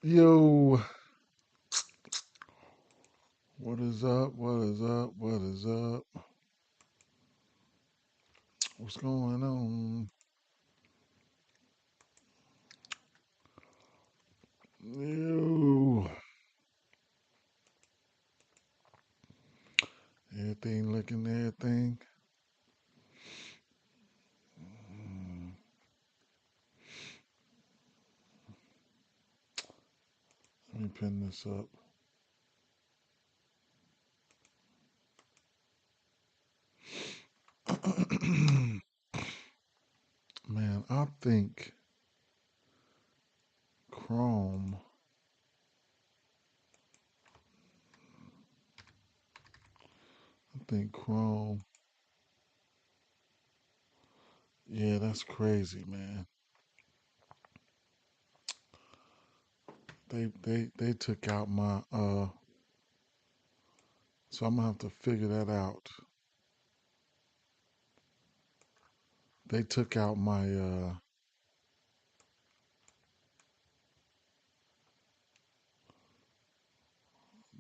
Yo, what is up? What is up? What is up? What's going on? Yo, everything looking everything. Mm, Let me pin this up. Man, Chrome. I think Chrome. Yeah, that's crazy, man. They took out my so I'm gonna have to figure that out. They took out my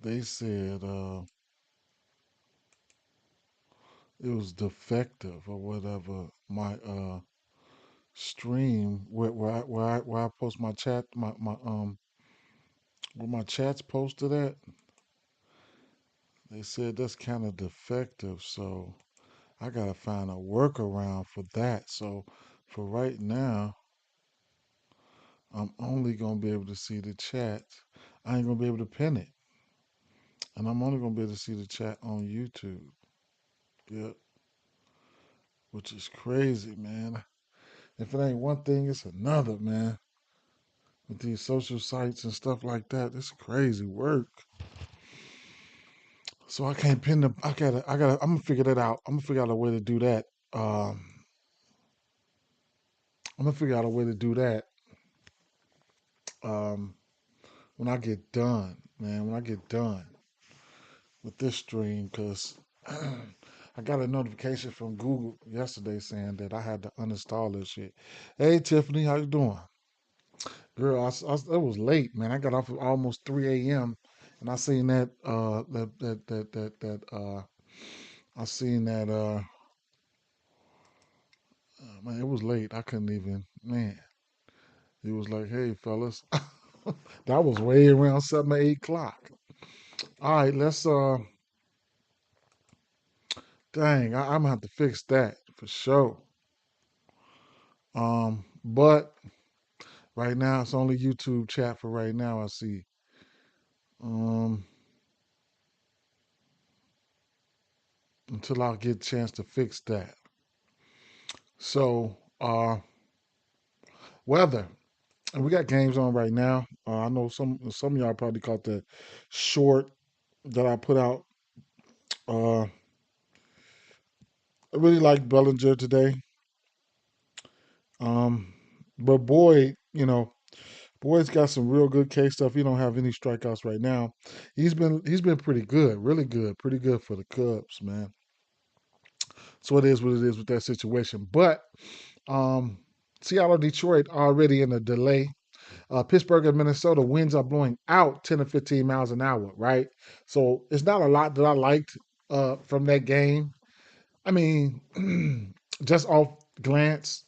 they said it was defective or whatever. My stream where I post my chat my where my chats posted at. They said that's kind of defective, so I gotta find a workaround for that. So for right now, I'm only gonna be able to see the chat. I ain't gonna be able to pin it, and I'm only gonna be able to see the chat on YouTube. Yeah, which is crazy, man. If it ain't one thing, it's another, man. With these social sites and stuff like that, it's crazy work. So I can't pin the. I'm gonna figure that out. I'm gonna figure out a way to do that. Um, I'm gonna figure out a way to do that. Um, when I get done, man. When I get done with this stream, because I got a notification from Google yesterday saying that I had to uninstall this shit. Hey Tiffany, how you doing, girl? It was late, man. I got off at almost 3 a.m. and I seen that I seen that man. It was late. I couldn't even man. He was like, "Hey, fellas," that was way around 7 or 8 o'clock. All right, let's. Dang, I'm gonna have to fix that for sure. But right now it's only YouTube chat for right now. I see. Um, until I get a chance to fix that. So, weather. And we got games on right now. I know some of y'all probably caught the short that I put out. I really like Bellinger today. Um, but Boyd's got some real good K stuff. He don't have any strikeouts right now. He's been pretty good, really good, pretty good for the Cubs, man. So it is what it is with that situation. But um, Seattle, Detroit already in a delay. Pittsburgh and Minnesota winds are blowing out 10 to 15 miles an hour, right? So it's not a lot that I liked from that game. I mean, just off glance,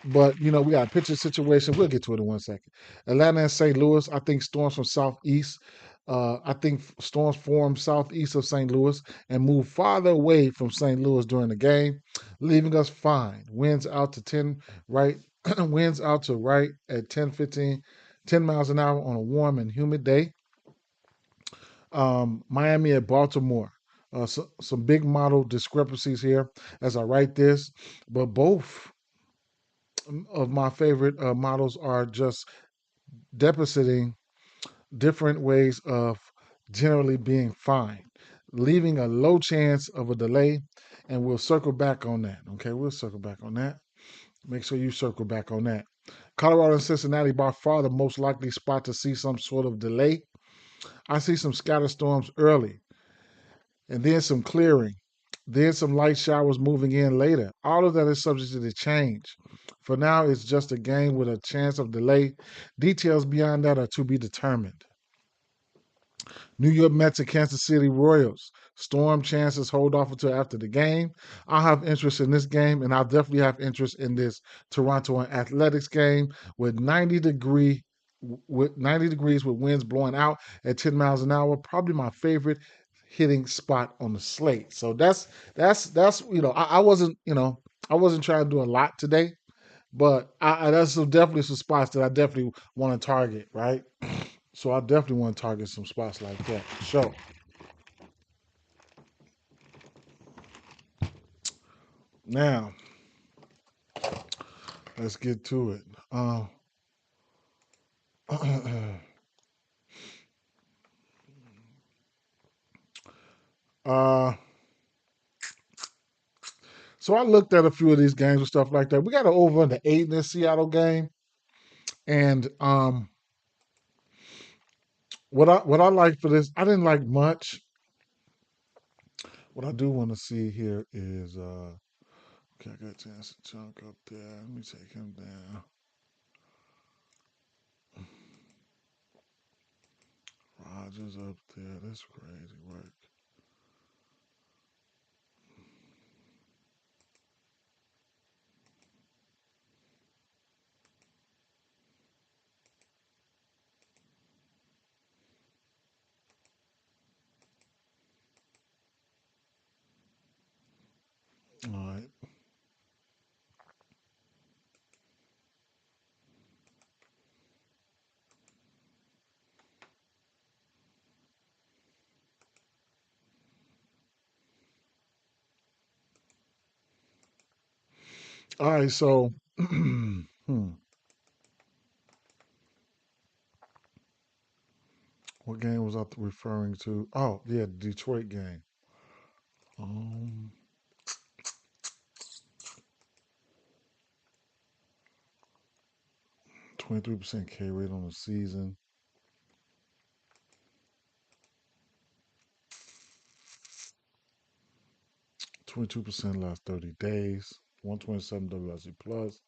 but we got a pitcher situation. We'll get to it in 1 second. Atlanta and St. Louis. I think storms from southeast. I think storms form southeast of St. Louis and move farther away from St. Louis during the game, leaving us fine. Winds out to 10 right. Winds out to right at 10, 15, 10 miles an hour on a warm and humid day. Miami at Baltimore. Some big model discrepancies here as I write this, but both of my favorite models are just depositing different ways of generally being fine, leaving a low chance of a delay. And we'll circle back on that. Okay, we'll circle back on that. Make sure you circle back on that. Colorado and Cincinnati by far the most likely spot to see some sort of delay. I see some scattered storms early and then some clearing. then some light showers moving in later. All of that is subject to change. For now, it's just a game with a chance of delay. Details beyond that are to be determined. New York Mets and Kansas City Royals. Storm chances hold off until after the game. I'll have interest in this game, and I'll definitely have interest in this Toronto and Athletics game with 90 degrees with winds blowing out at 10 miles an hour. Probably my favorite hitting spot on the slate. So that's I wasn't I wasn't trying to do a lot today, but that's definitely some spots that I definitely want to target, right? So I definitely want to target some spots like that. Sure. Now let's get to it. uh, so I looked at a few of these games and stuff like that. We got an over under 8 in this Seattle game, and what I like for this, I didn't like much. What I do want to see here is okay, I got a chance to chunk up there. Let me take him down. Rogers up there. That's crazy work. All right. All right. So, what game was I referring to? Oh, yeah, the Detroit game. Um, 23% K rate on the season. 22% last 30 days. 127 WRC plus.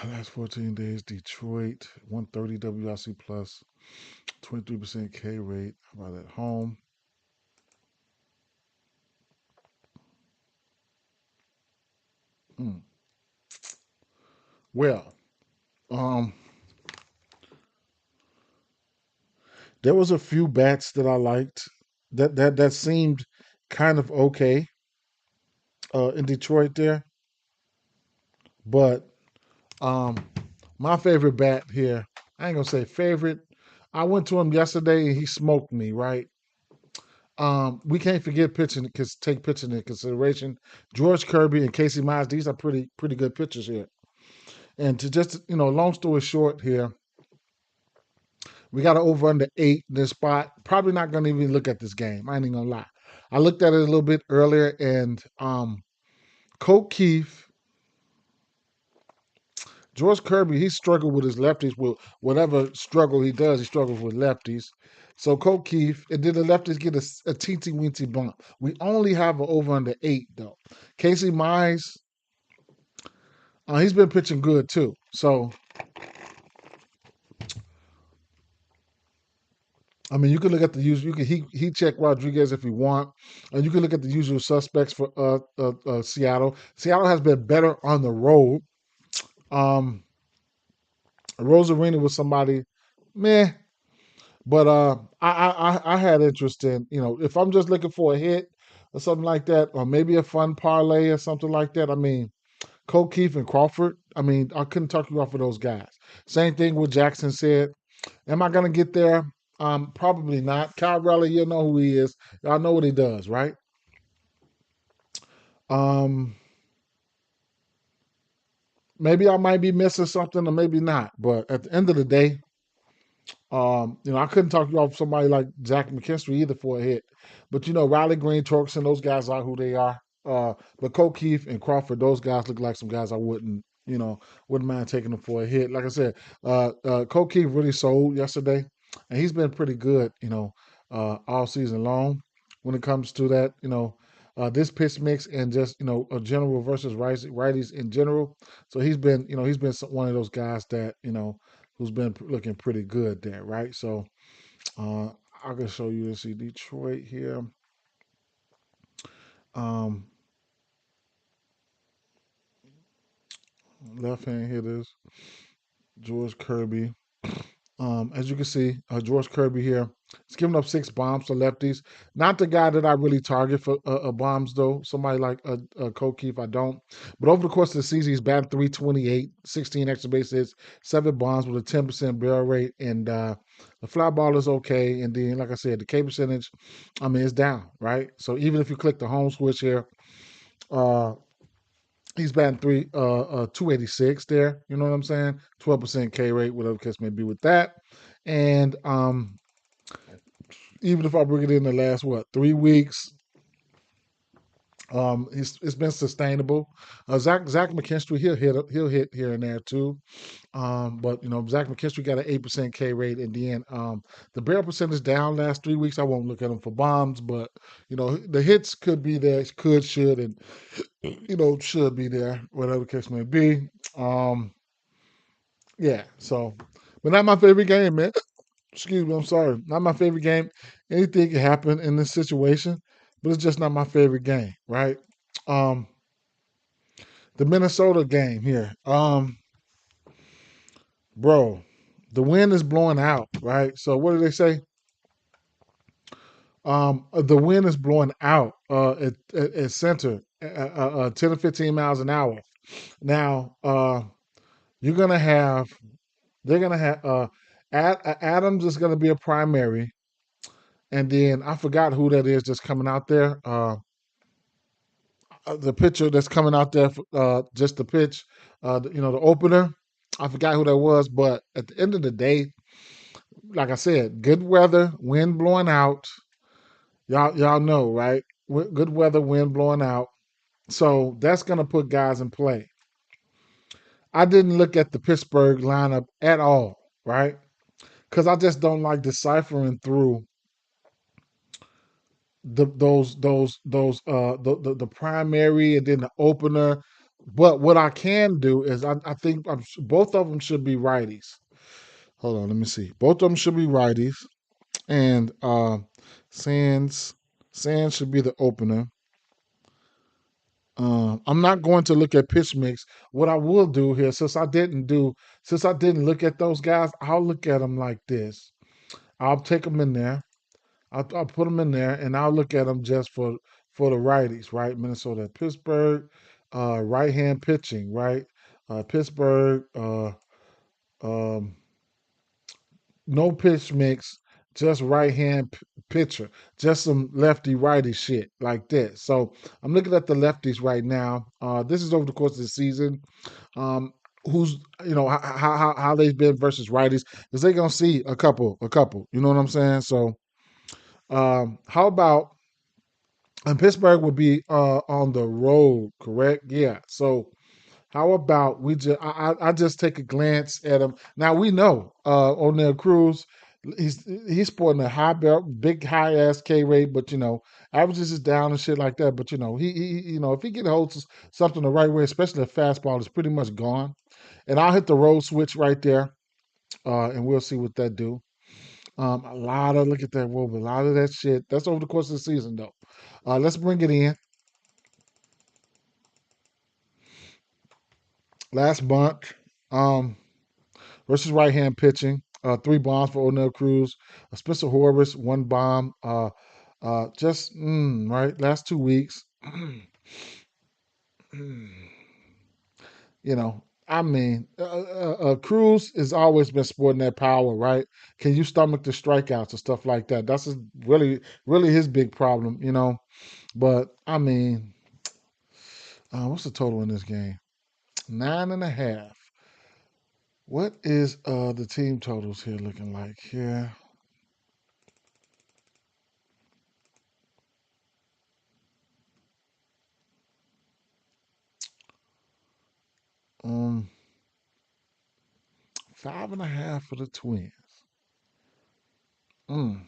Last 14 days, Detroit. 130 WRC plus. 23% K rate. How about at home? Hmm. Well, um, there was a few bats that I liked that seemed kind of okay in Detroit there, but um, my favorite bat here, I ain't gonna say favorite. I went to him yesterday and he smoked me, right? We can't forget pitching because take pitching into consideration. George Kirby and Casey Mize, these are pretty good pitchers here. And to just long story short here, we got to over under 8 in this spot. Probably not gonna even look at this game. I ain't even gonna lie. I looked at it a little bit earlier, and Coke Keith, George Kirby, he struggled with his lefties. With whatever struggle he does, he struggles with lefties. So Coke Keith, and did the lefties get a teensy weensy bump? We only have an over under 8 though. Casey Mize, he's been pitching good too. So I mean, you can look at the usual. You can he check Rodriguez if you want, and you can look at the usual suspects for Seattle. Seattle has been better on the road. Um, Rosarina was somebody, meh. But I had interest in if I'm just looking for a hit or something like that, or maybe a fun parlay or something like that. I mean, Keith and Crawford. I mean, I couldn't talk you off of those guys. Same thing with Jackson said. Am I gonna get there? Probably not. Kyle Raleigh, you know who he is. Y'all know what he does, right? Um, maybe I might be missing something, or maybe not. But at the end of the day, I couldn't talk you off somebody like Zach McKinstry either for a hit. But Riley Green, Torkelson, those guys are who they are. But Cole Keith and Crawford, those guys look like some guys I wouldn't mind taking them for a hit. Like I said, Cole Keith really sold yesterday, and he's been pretty good, all season long when it comes to that. this pitch mix and just a general versus righties in general. So he's been one of those guys that who's been looking pretty good there, right? So uh, I can show you. Let's see, Detroit here. Um, Left hand hitters, George Kirby. As you can see, George Kirby here. He's giving up 6 bombs to lefties. Not the guy that I really target for bombs, though. Somebody like Keith, I don't. But over the course of the season, he's batting 328, 16 extra base hits, 7 bombs with a 10% barrel rate, and the fly ball is okay. And then, like I said, the K percentage, I mean, it's down, right? So even if you click the home switch here, uh, he's batting 286 there. You know what I'm saying? 12% K rate, whatever the case may be with that. And even if I bring it in the last 3 weeks, it's been sustainable. Zach McKinstry, he'll hit here and there too. But Zach McKinstry got an 8% K rate in the end. The barrel percentage down last 3 weeks. I won't look at him for bombs, but the hits could be there, should, and should be there, whatever the case may be. Yeah, so, but not my favorite game, man. Excuse me, I'm sorry. Not my favorite game. Anything can happen in this situation, but it's just not my favorite game, right? Um, the Minnesota game here. Bro, the wind is blowing out, right? So what do they say? The wind is blowing out at center, 10 to 15 miles an hour. Now, you're gonna have they're gonna have Adams is gonna be a primary. And then I forgot who that is that's coming out there. The pitcher that's coming out there, just the pitch, the opener. I forgot who that was, but at the end of the day, like I said, good weather, wind blowing out. Y'all know, right? Good weather, wind blowing out. So that's gonna put guys in play. I didn't look at the Pittsburgh lineup at all, right? Because I just don't like deciphering through the primary and then the opener. But what I can do is I think both of them should be righties. Hold on, let me see. Both of them should be righties, and Sands Sands should be the opener. I'm not going to look at pitch mix. What I will do here, since I didn't look at those guys, I'll look at them like this. I'll take them in there. I'll put them in there, and I'll look at them just for the righties, right? Minnesota, Pittsburgh, right hand pitching, right? Pittsburgh, um, no pitch mix, just right hand pitcher, just some lefty righty shit like that. So I'm looking at the lefties right now. This is over the course of the season. Um, who's how they've been versus righties, because they're gonna see a couple. You know what I'm saying? So how about and Pittsburgh would be on the road, correct? Yeah. So how about we just I just take a glance at him. Now we know O'Neal Cruz, he's sporting a big high ass K rate, but averages is down and shit like that. But if he get holds something the right way, especially a fastball, is pretty much gone. And I'll hit the road switch right there, and we'll see what that do. A lot of look at that, whoa, a lot of that shit. That's over the course of the season, though. Let's bring it in. Last month, um, versus right hand pitching. 3 bombs for O'Neal Cruz. Spencer Horwitz, 1 bomb. Just right last 2 weeks. I mean, Cruz has always been sporting that power, right? Can you stomach the strikeouts and stuff like that? That's really, really his big problem. But I mean, what's the total in this game? 9.5. What is the team totals here looking like here? Um, 5.5 for the Twins. Mm,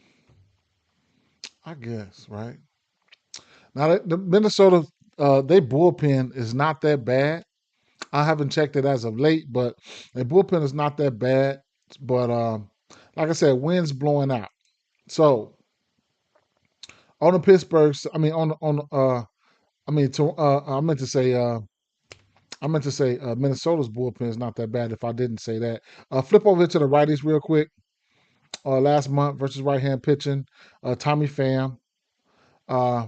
I guess, right? Now the Minnesota, they bullpen is not that bad. I haven't checked it as of late, but their bullpen is not that bad. But like I said, winds blowing out. So on the Pittsburgh, I mean on I mean to I meant to say Minnesota's bullpen is not that bad. If I didn't say that, flip over to the righties real quick. Last month versus right hand pitching, Tommy Pham. Uh,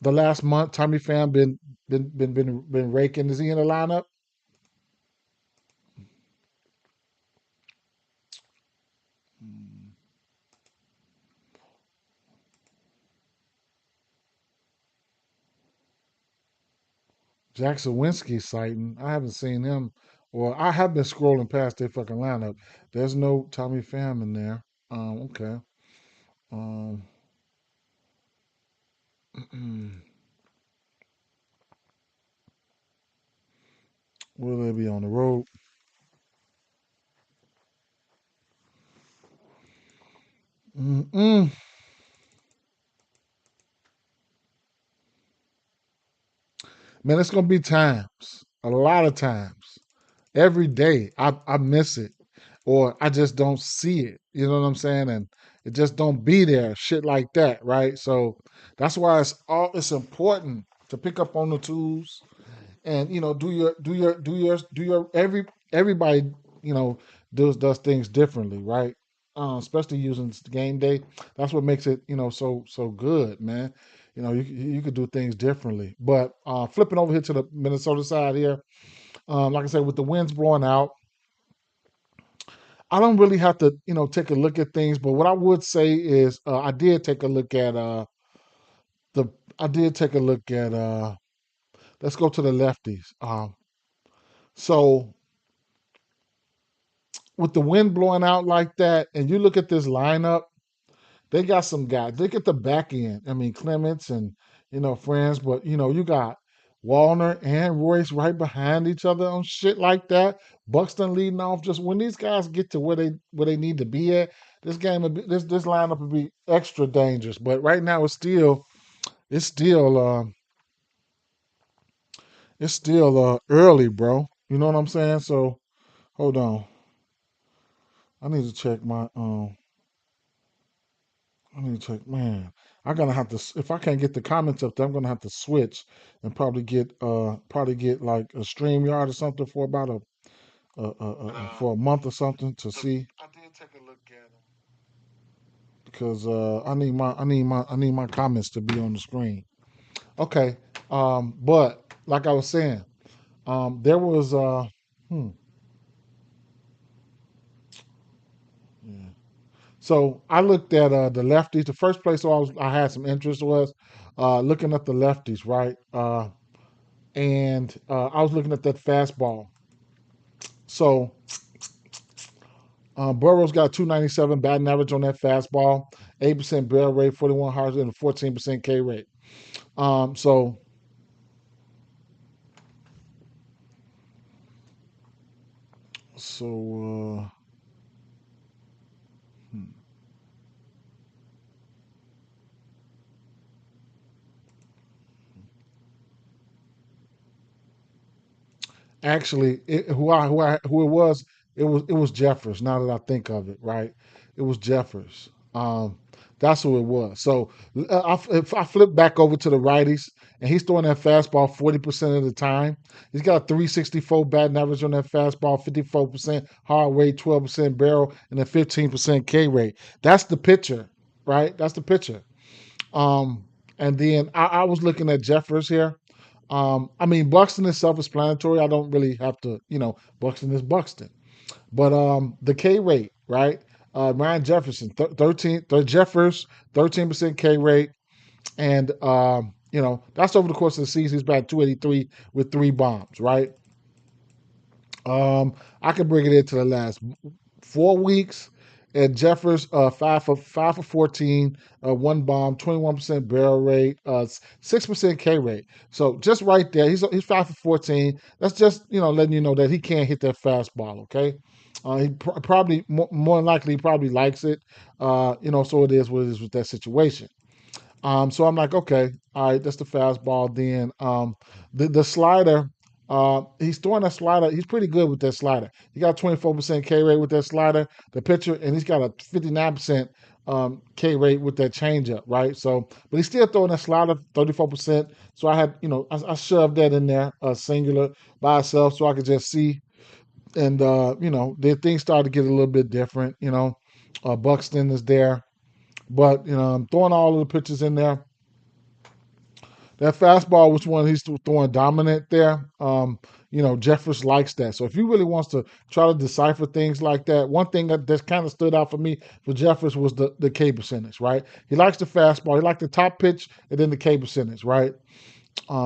the last month, Tommy Pham been raking. Is he in the lineup? Jackson Winsky sighting. I haven't seen him, or I have been scrolling past their fucking lineup. There's no Tommy Pham in there. Okay. Um, will they be on the road? Mm-mm. Man, it's gonna be times, a lot of times, every day. I miss it, or I just don't see it. You know what I'm saying? And it just don't be there. Shit like that, right? So that's why it's important to pick up on the tools and do your everybody you know does things differently, right? Especially using game day. That's what makes it so good, man. You could do things differently. But flipping over here to the Minnesota side here, like I said, with the winds blowing out, I don't really have to take a look at things. But what I would say is I did take a look at the I did take a look at let's go to the lefties. So with the wind blowing out like that, and you look at this lineup, they got some guys. Look at the back end. I mean, Clements and friends, but you got Wallner and Royce right behind each other on shit like that. Buxton leading off. Just when these guys get to where they need to be at, this game would be, this lineup would be extra dangerous. But right now, it's still early, bro. You know what I'm saying? So hold on. I need to check my I need to check. Man, I'm gonna have to. If I can't get the comments up there, I'm gonna have to switch and probably get like a StreamYard or something for about for a month or something to see. I did take a look at them because I need my comments to be on the screen. Okay, but like I was saying, there was hmm, yeah. So I looked at the lefties. The first place I had some interest was looking at the lefties, right? And I was looking at that fastball. So Burrow's got 297 batting average on that fastball, 8% barrel rate, 41 hard, and a 14% K rate. So so hmm. Actually, who it was, it was Jeffers. Now that I think of it, right, it was Jeffers. That's who it was. So if I flip back over to the righties, and he's throwing that fastball 40% of the time. He's got a 364 batting average on that fastball, 54% hard rate, 12% barrel, and a 15% K rate. That's the pitcher, right? That's the pitcher. Um, and then I was looking at Jeffers here. I mean, Buxton is self-explanatory. I don't really have to, Buxton is Buxton. But the K rate, right? Ryan Jefferson, 13, Jeffers, 13% K rate. And, that's over the course of the season. He's batting 283 with 3 bombs, right? I can bring it into the last 4 weeks. And Jeffers, 5 for 14, 1 bomb, 21% barrel rate, 6% K rate. So just right there, he's 5 for 14. That's just letting you know that he can't hit that fastball. Okay, he probably more than likely he probably likes it. So it is what it is with that situation. So I'm like, okay, all right, that's the fastball. Then the slider, he's throwing that slider. He's pretty good with that slider. He got 24% K rate with that slider. The pitcher, and he's got a 59% K rate with that changeup, right? So, but he's still throwing that slider 34%. So I had, I shoved that in there, singular by itself, so I could just see. And then things started to get a little bit different. Buxton is there, but I'm throwing all of the pitches in there. That fastball, which one he's throwing dominant there, Jeffers likes that. So if he really wants to try to decipher things like that, one thing that kind of stood out for me for Jeffers was the K percentage, right? He likes the fastball. He likes the top pitch and then the K percentage, right?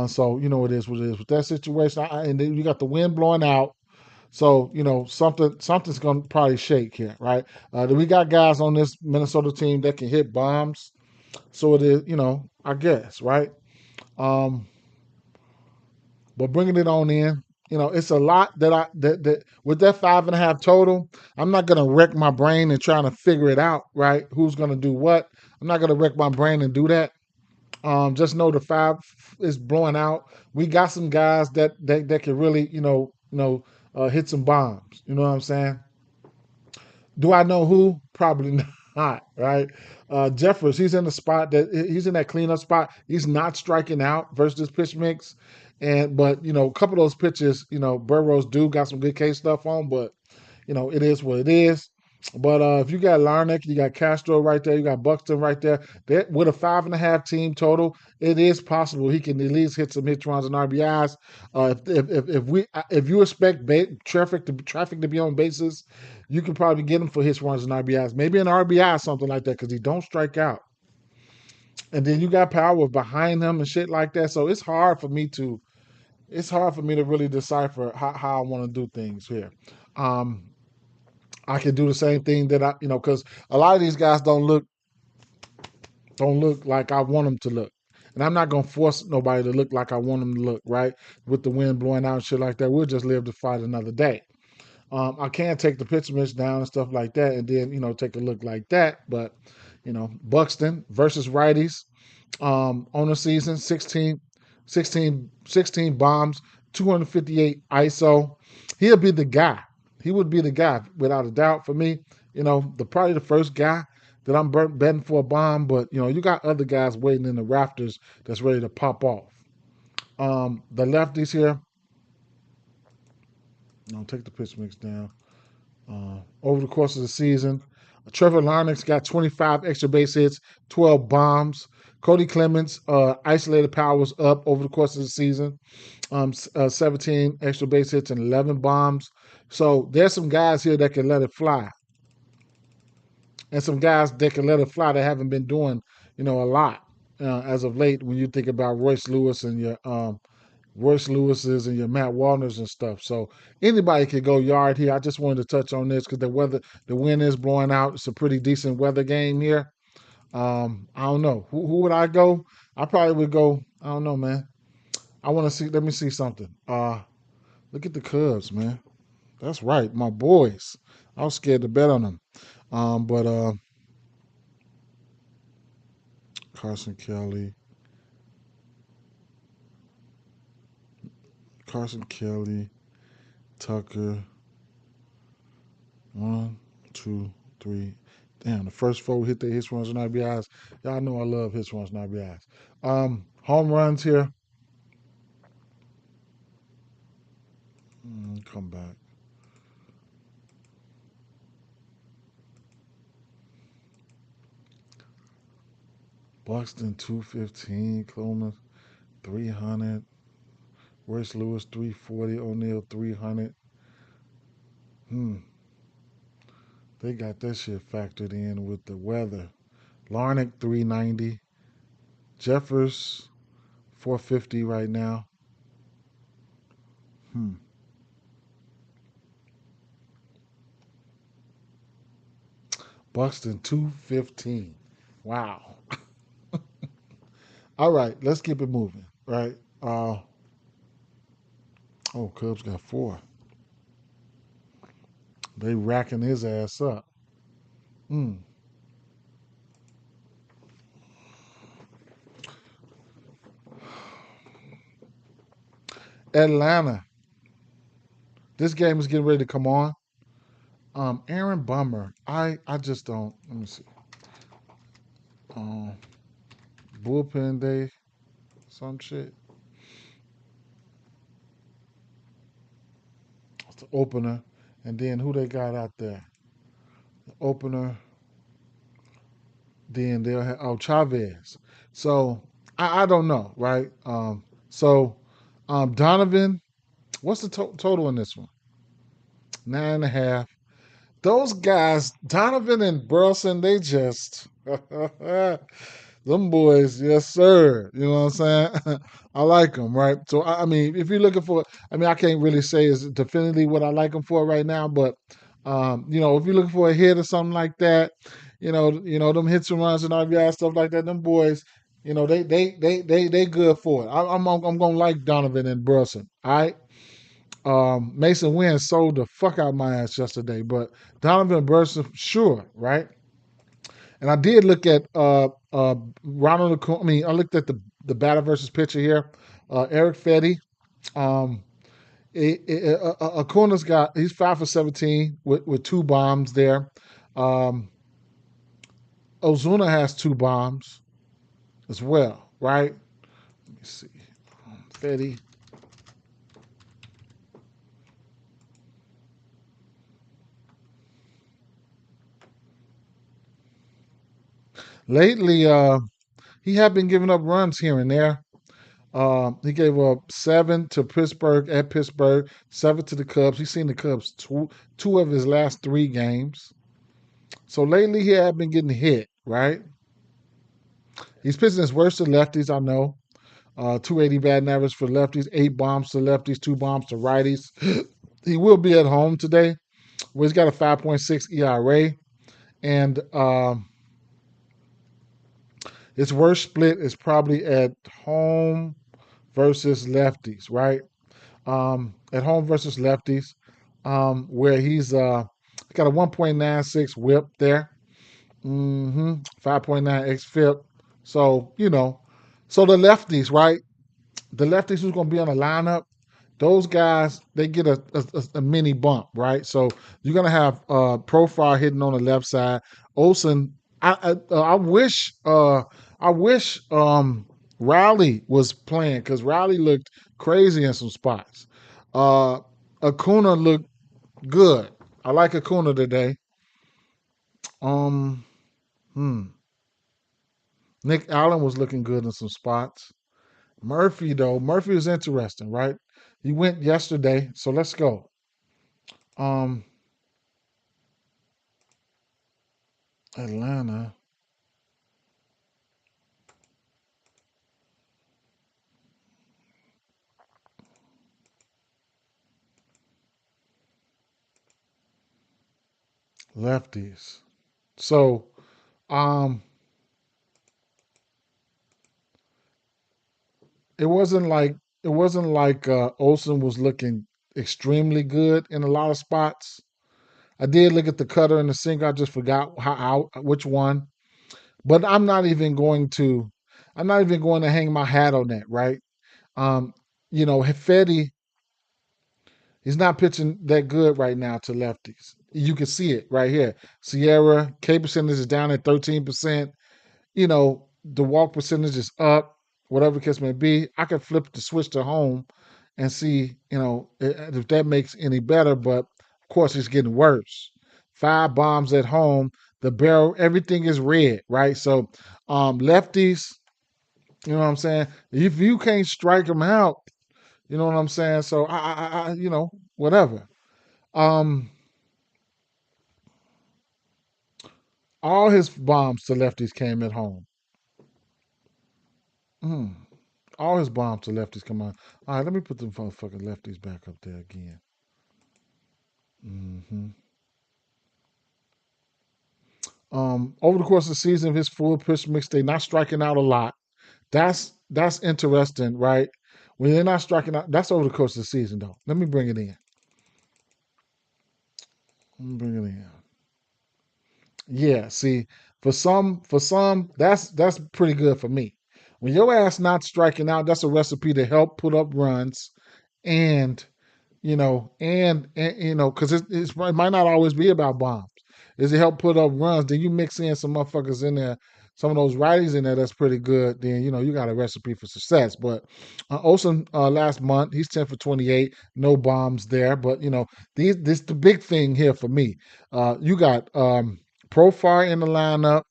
So it is what it is with that situation. And then you got the wind blowing out. So something's gonna probably shake here, right? We got guys on this Minnesota team that can hit bombs. So it is, I guess, right? Um, but bringing it on in, it's a lot that with that 5.5 total, I'm not gonna wreck my brain and trying to figure it out, right? Who's gonna do what? I'm not gonna wreck my brain and do that. Just know the 5 is blowing out. We got some guys that can really, hit some bombs. You know what I'm saying? Do I know who? Probably not, right? Jeffers, he's in the spot he's in that cleanup spot. He's not striking out versus this pitch mix. But a couple of those pitches, Burrows do got some good case stuff on, but it is what it is. But if you got Larnick, you got Castro right there, you got Buxton right there. With a 5.5 team total, it is possible he can at least hit some hit runs and RBIs. If you expect traffic to be on bases, you can probably get him for hits runs and RBIs. Maybe an RBI, something like that, because he don't strike out. And then you got power behind him and shit like that. So it's hard for me to really decipher how I want to do things here. I can do the same thing that because a lot of these guys don't look like I want them to look. And I'm not gonna force nobody to look like I want them to look, right? With the wind blowing out and shit like that. We'll just live to fight another day. I can take the pitch mix down and stuff like that, and then take a look like that. But Buxton versus righties on the season, 16 bombs, 258 ISO. He'll be the guy. He would be the guy without a doubt for me. Probably the first guy that I'm betting for a bomb. But you got other guys waiting in the rafters that's ready to pop off. The lefties here. I'll take the pitch mix down. Over the course of the season, Trevor Larnach's got 25 extra base hits, 12 bombs. Cody Clemens isolated powers up over the course of the season, 17 extra base hits and 11 bombs. So there's some guys here that can let it fly, and some guys that can let it fly that haven't been doing, a lot as of late. When you think about Royce Lewis and your Royce Lewis's and your Matt Wallners and stuff. So anybody could go yard here. I just wanted to touch on this because the wind is blowing out. It's a pretty decent weather game here. I don't know. Who would I go? I probably would go. I don't know, man. I want to see. Let me see something. Look at the Cubs, man. That's right, my boys. I was scared to bet on them. But Carson Kelly, Tucker. 1, 2, 3. Damn, the first 4 hit their hits, runs, and RBIs. Y'all know I love hits, runs, and RBIs. Home runs here. Come back. Buxton 215, Cloman 300, Royce Lewis 340, O'Neal 300. They got that shit factored in with the weather. Larnick 390, Jeffers 450 right now. Buxton 215. Wow. All right, let's keep it moving. Right. Cubs got 4. They racking his ass up. Atlanta. This game is getting ready to come on. Aaron Bummer. I just don't. Let me see. Um, bullpen day, some shit. It's the opener, and then who they got out there? The opener. Then they'll have Chavez. So I don't know, right? Donovan. What's the total in this one? 9.5. Those guys, Donovan and Burleson, they just them boys, yes sir. You know what I'm saying? I like them, right? So I mean, if you're looking for, I mean, I can't really say is definitely what I like them for right now, but if you're looking for a hit or something like that, them hits and runs and RBI stuff like that, them boys, they good for it. I'm gonna like Donovan and Burleson. All right. Mason Wynn sold the fuck out my ass yesterday, but Donovan Burson, sure, right? And I did look at Ronald Acuna. I mean, I looked at the batter versus pitcher here. Eric Fetty. Um, Acuna's he's 5 for 17 with 2 bombs there. Um, Ozuna has 2 bombs as well, right? Let me see. Fetty. Lately, he had been giving up runs here and there. He gave up 7 to Pittsburgh at Pittsburgh, 7 to the Cubs. He's seen the Cubs two of his last 3 games. So lately he had been getting hit, right? He's pitching his worst to lefties, I know. 280 batting average for lefties, 8 bombs to lefties, 2 bombs to righties. He will be at home today, where he's got a 5.6 ERA. And his worst split is probably at home versus lefties, right? At home versus lefties, where he's got a 1.96 whip there. 5.9 xFIP. So, so the lefties, right? The lefties who's going to be on the lineup, those guys, they get a mini bump, right? So you're going to have Profile hitting on the left side. Olsen, I wish Riley was playing because Riley looked crazy in some spots. Uh, Acuna looked good. I like Acuna today. Um, hmm. Nick Allen was looking good in some spots. Murphy is interesting, right? He went yesterday, so let's go. Um, Atlanta. Lefties. So, um, it wasn't like Olsen was looking extremely good in a lot of spots. I did look at the cutter and the sinker. I just forgot which one. But I'm not even going to hang my hat on that, right? Fetty, he's not pitching that good right now to lefties. You can see it right here. Sierra, K percentage is down at 13%. The walk percentage is up, whatever the case may be. I could flip the switch to home and see, if that makes any better. But of course, it's getting worse. 5 bombs at home. The barrel, everything is red, right? So, lefties, you know what I'm saying? If you can't strike them out, you know what I'm saying? So, whatever. Um, all his bombs to lefties came at home. Mm. All his bombs to lefties come on. All right, let me put them motherfucking lefties back up there again. hmm Over the course of the season, his full pitch mix, they not striking out a lot. That's interesting, right? When they're not striking out, that's over the course of the season, though. Let me bring it in. Let me bring it in. Yeah, see, for some, that's pretty good for me. When your ass not striking out, that's a recipe to help put up runs and because it might not always be about bombs. Is it help put up runs? Then you mix in some motherfuckers in there, some of those righties in there that's pretty good. Then you got a recipe for success. But Olsen last month he's 10 for 28, no bombs there. But this the big thing here for me. You got Profar in the lineup.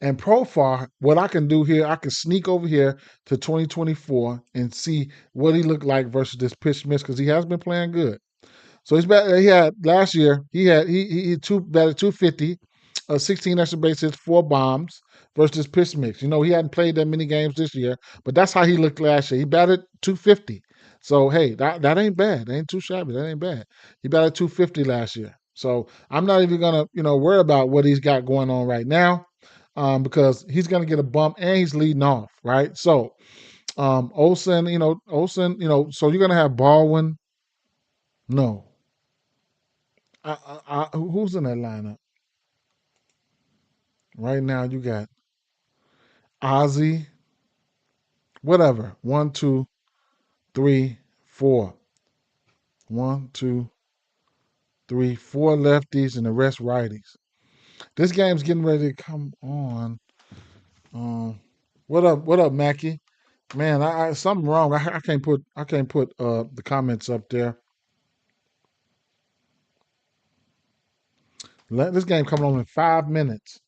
And Profar, what I can do here, I can sneak over here to 2024 and see what he looked like versus this pitch miss because he has been playing good. So he's back. He had last year. He two batted 250, 16 extra bases, 4 bombs versus pitch mix. He hadn't played that many games this year, but that's how he looked last year. He batted 250. So hey, that ain't bad. That ain't too shabby. That ain't bad. He batted 250 last year. So I'm not even gonna worry about what he's got going on right now, because he's gonna get a bump and he's leading off, right? So Olsen, so you're gonna have Baldwin. No, who's in that lineup right now? You got Ozzy, whatever. One, two, three, four. One, two, three, four lefties and the rest righties. This game's getting ready to come on. What up? What up, Mackie? Man, I something wrong. I can't put the comments up there. This game coming on in 5 minutes.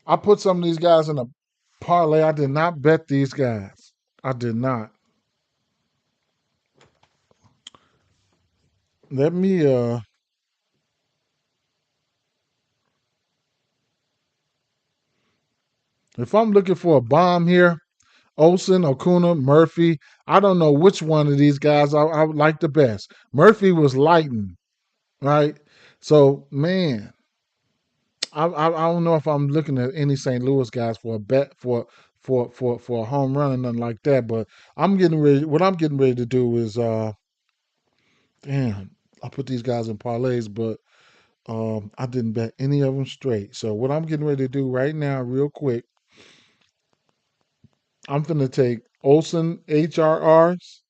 I put some of these guys in a parlay. I did not bet these guys. I did not. Let me if I'm looking for a bomb here, Olsen, Acuna, Murphy, I don't know which one of these guys I would like the best. Murphy was lighting, right? So man, I don't know if I'm looking at any St. Louis guys for a bet for a home run or nothing like that. But I'm getting ready. What I'm getting ready to do is damn, I put these guys in parlays, but I didn't bet any of them straight. So what I'm getting ready to do right now, real quick, I'm gonna take Olsen HRRs.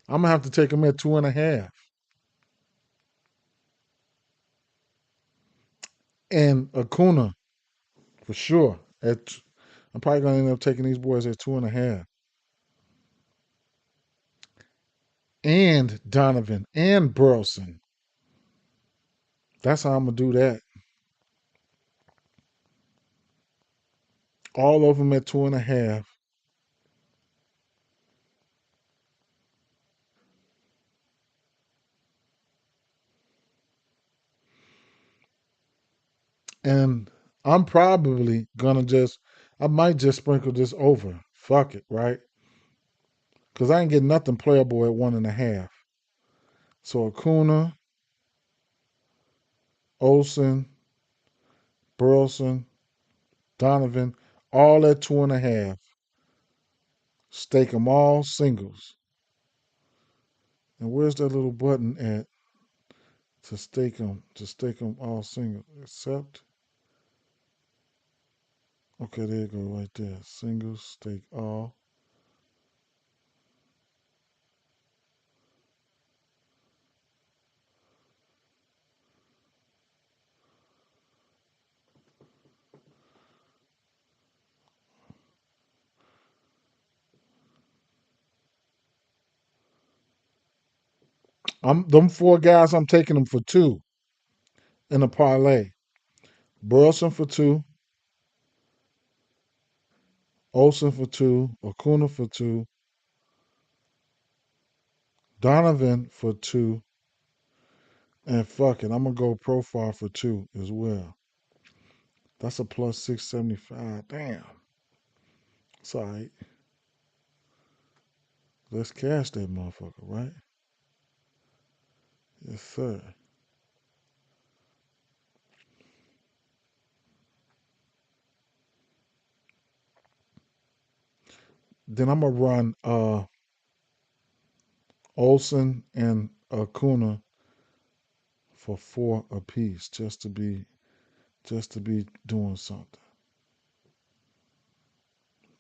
I'm gonna have to take them at 2.5, and Acuna for sure. I'm probably gonna end up taking these boys at 2.5, and Donovan and Burleson. That's how I'm gonna do that. All of them at 2.5. And I'm probably gonna I might just sprinkle this over. Fuck it, right? Because I ain't getting nothing playable at 1.5. So Acuna, Olsen, Burleson, Donovan, all at 2.5. Stake them all singles. And where's that little button at to stake them? To stake them all singles. Accept. Okay, there you go, right there. Singles, stake all. Them 4 guys. I'm taking them for 2 in a parlay. Burleson for 2, Olsen for 2, Acuna for 2, Donovan for 2, and fuck it, I'm gonna go Profile for 2 as well. That's a plus 675. Damn. It's all right. Let's cash that motherfucker, right? Yes, sir. Then I'm gonna run Olsen and Acuna for 4 apiece, just to be doing something.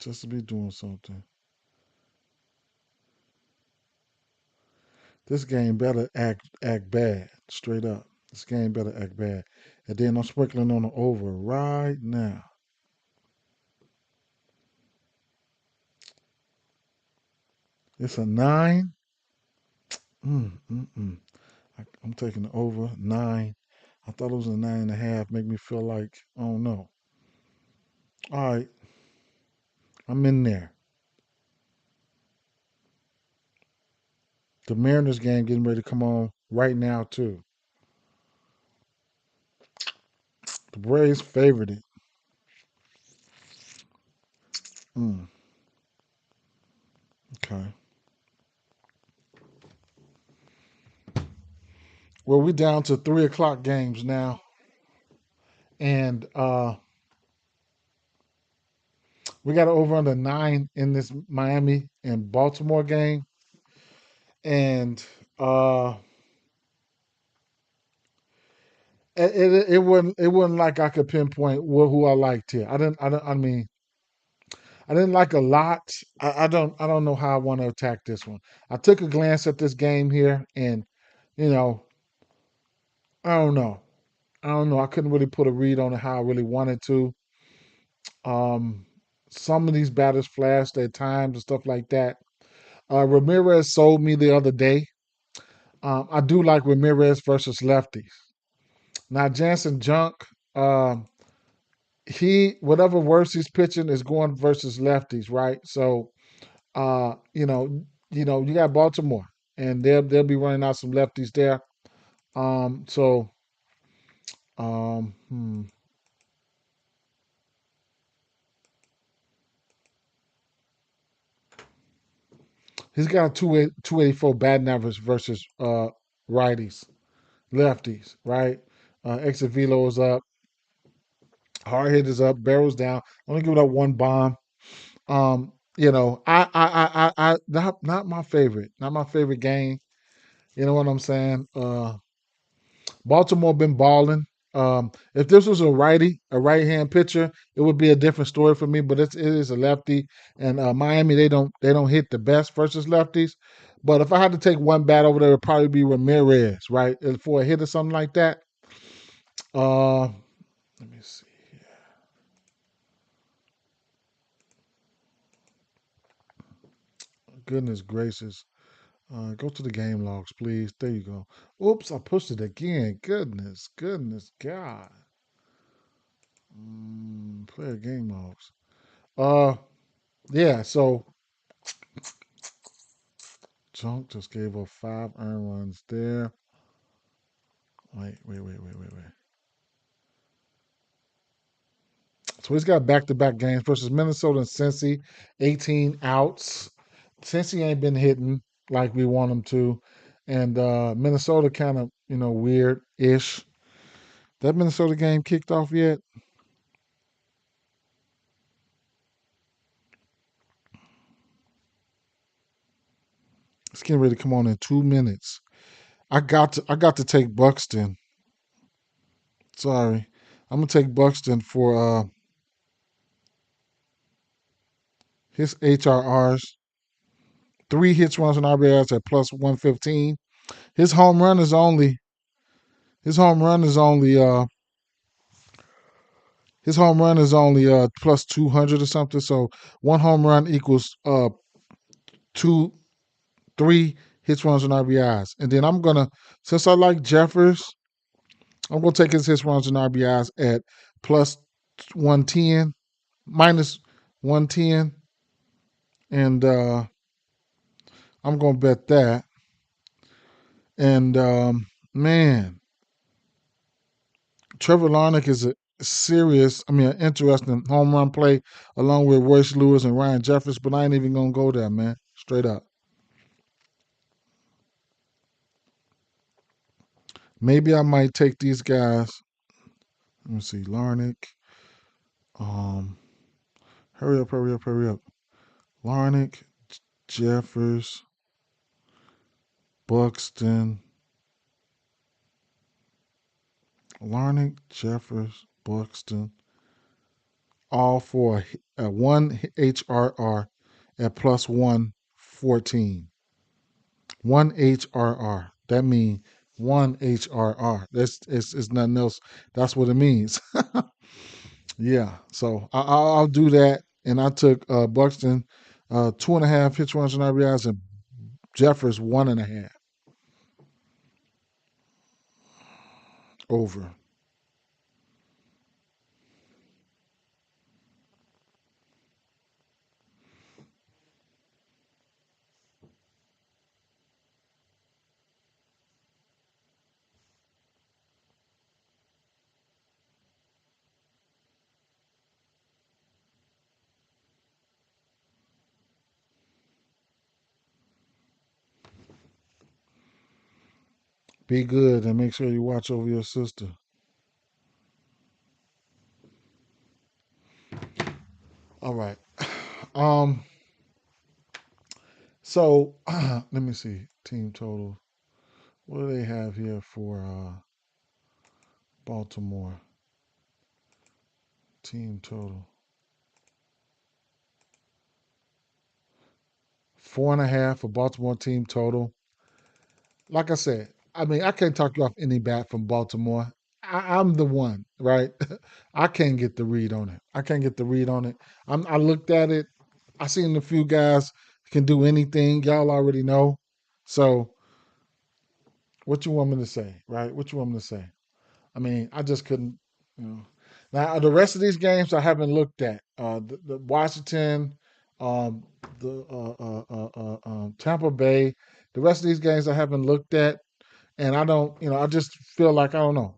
just to be doing something. This game better act bad, straight up. This game better act bad. And then I'm sprinkling on the over right now. It's a 9. Mm, mm, mm. I'm taking the over 9. I thought it was a 9.5. Make me feel like, I don't know. All right, I'm in there. The Mariners game getting ready to come on right now too. The Braves favored it. Mm, okay. Well, we down to 3 o'clock games now, and we got over under 9 in this Miami and Baltimore game, and uh, it wasn't like I could pinpoint who I liked here. I mean I didn't like a lot. I don't know how I want to attack this one. I took a glance at this game here, and you know I don't know. I don't know. I couldn't really put a read on it how I really wanted to. Um, some of these batters flashed at times and stuff like that. Ramirez sold me the other day. I do like Ramirez versus lefties. Now Jansen Junk, um, he whatever worse he's pitching is going versus lefties, right? So uh, you know, you got Baltimore, and they'll be running out some lefties there. So um, hmm, he's got a 284 batting average versus righties, lefties, right? Exit velo is up, hard hit is up, barrels down. Only giving up one bomb. Not my favorite, not my favorite game. You know what I'm saying? Baltimore been balling. If this was a righty, a right hand pitcher, it would be a different story for me. But it is a lefty, and Miami they don't hit the best versus lefties. But if I had to take one bat over there, it would probably be Ramirez, right, for a hit or something like that. Uh, Let me see. Goodness gracious. Go to the game logs, please. There you go. Oops, I pushed it again. Goodness, God. Player game logs. Uh, yeah. So Junk just gave up 5 earned runs there. Wait. So he's got back-to-back games versus Minnesota and Cincy, 18 outs. Cincy ain't been hitting like we want them to, and Minnesota kind of weird-ish. That Minnesota game kicked off yet? It's getting ready to come on in 2 minutes. I got to take Buxton. Sorry, I'm gonna take Buxton for his HRRs. 3 hits, runs, and RBIs at plus 115. His home run is only his home run is only his home run is only plus 200 or something. So one home run equals two 3 hits, runs, and RBIs. And then since I like Jeffers, I'm gonna take his hits, runs, and RBIs at plus 110, minus 110, and I'm gonna bet that. And man, Trevor Larnach is a an interesting home run play along with Royce Lewis and Ryan Jeffers, but I ain't even gonna go there, man. Straight up. Maybe I might take these guys. Let me see, Larnach. Um, hurry up. Larnach, Jeffers, Buxton. Larnach, Jeffers, Buxton. all for one HRR at plus 114. One HRR. That means one HRR. It's nothing else. That's what it means. Yeah. So I'll do that. And I took Buxton 2.5 hits, runs, and RBIs, and Jeffers 1.5 over. Be good and make sure you watch over your sister. All right. Um. So let me see. Team total. What do they have here for Baltimore? Team total. 4.5 for Baltimore team total. Like I said, I mean, I can't talk you off any bat from Baltimore. I'm the one, right? I can't get the read on it. I can't get the read on it. I looked at it. I seen a few guys can do anything. Y'all already know. So what you want me to say, right? What you want me to say? I mean, I just couldn't. You know. Now the rest of these games I haven't looked at. The Washington, um, the Tampa Bay. The rest of these games I haven't looked at, and I don't. I just feel like I don't know.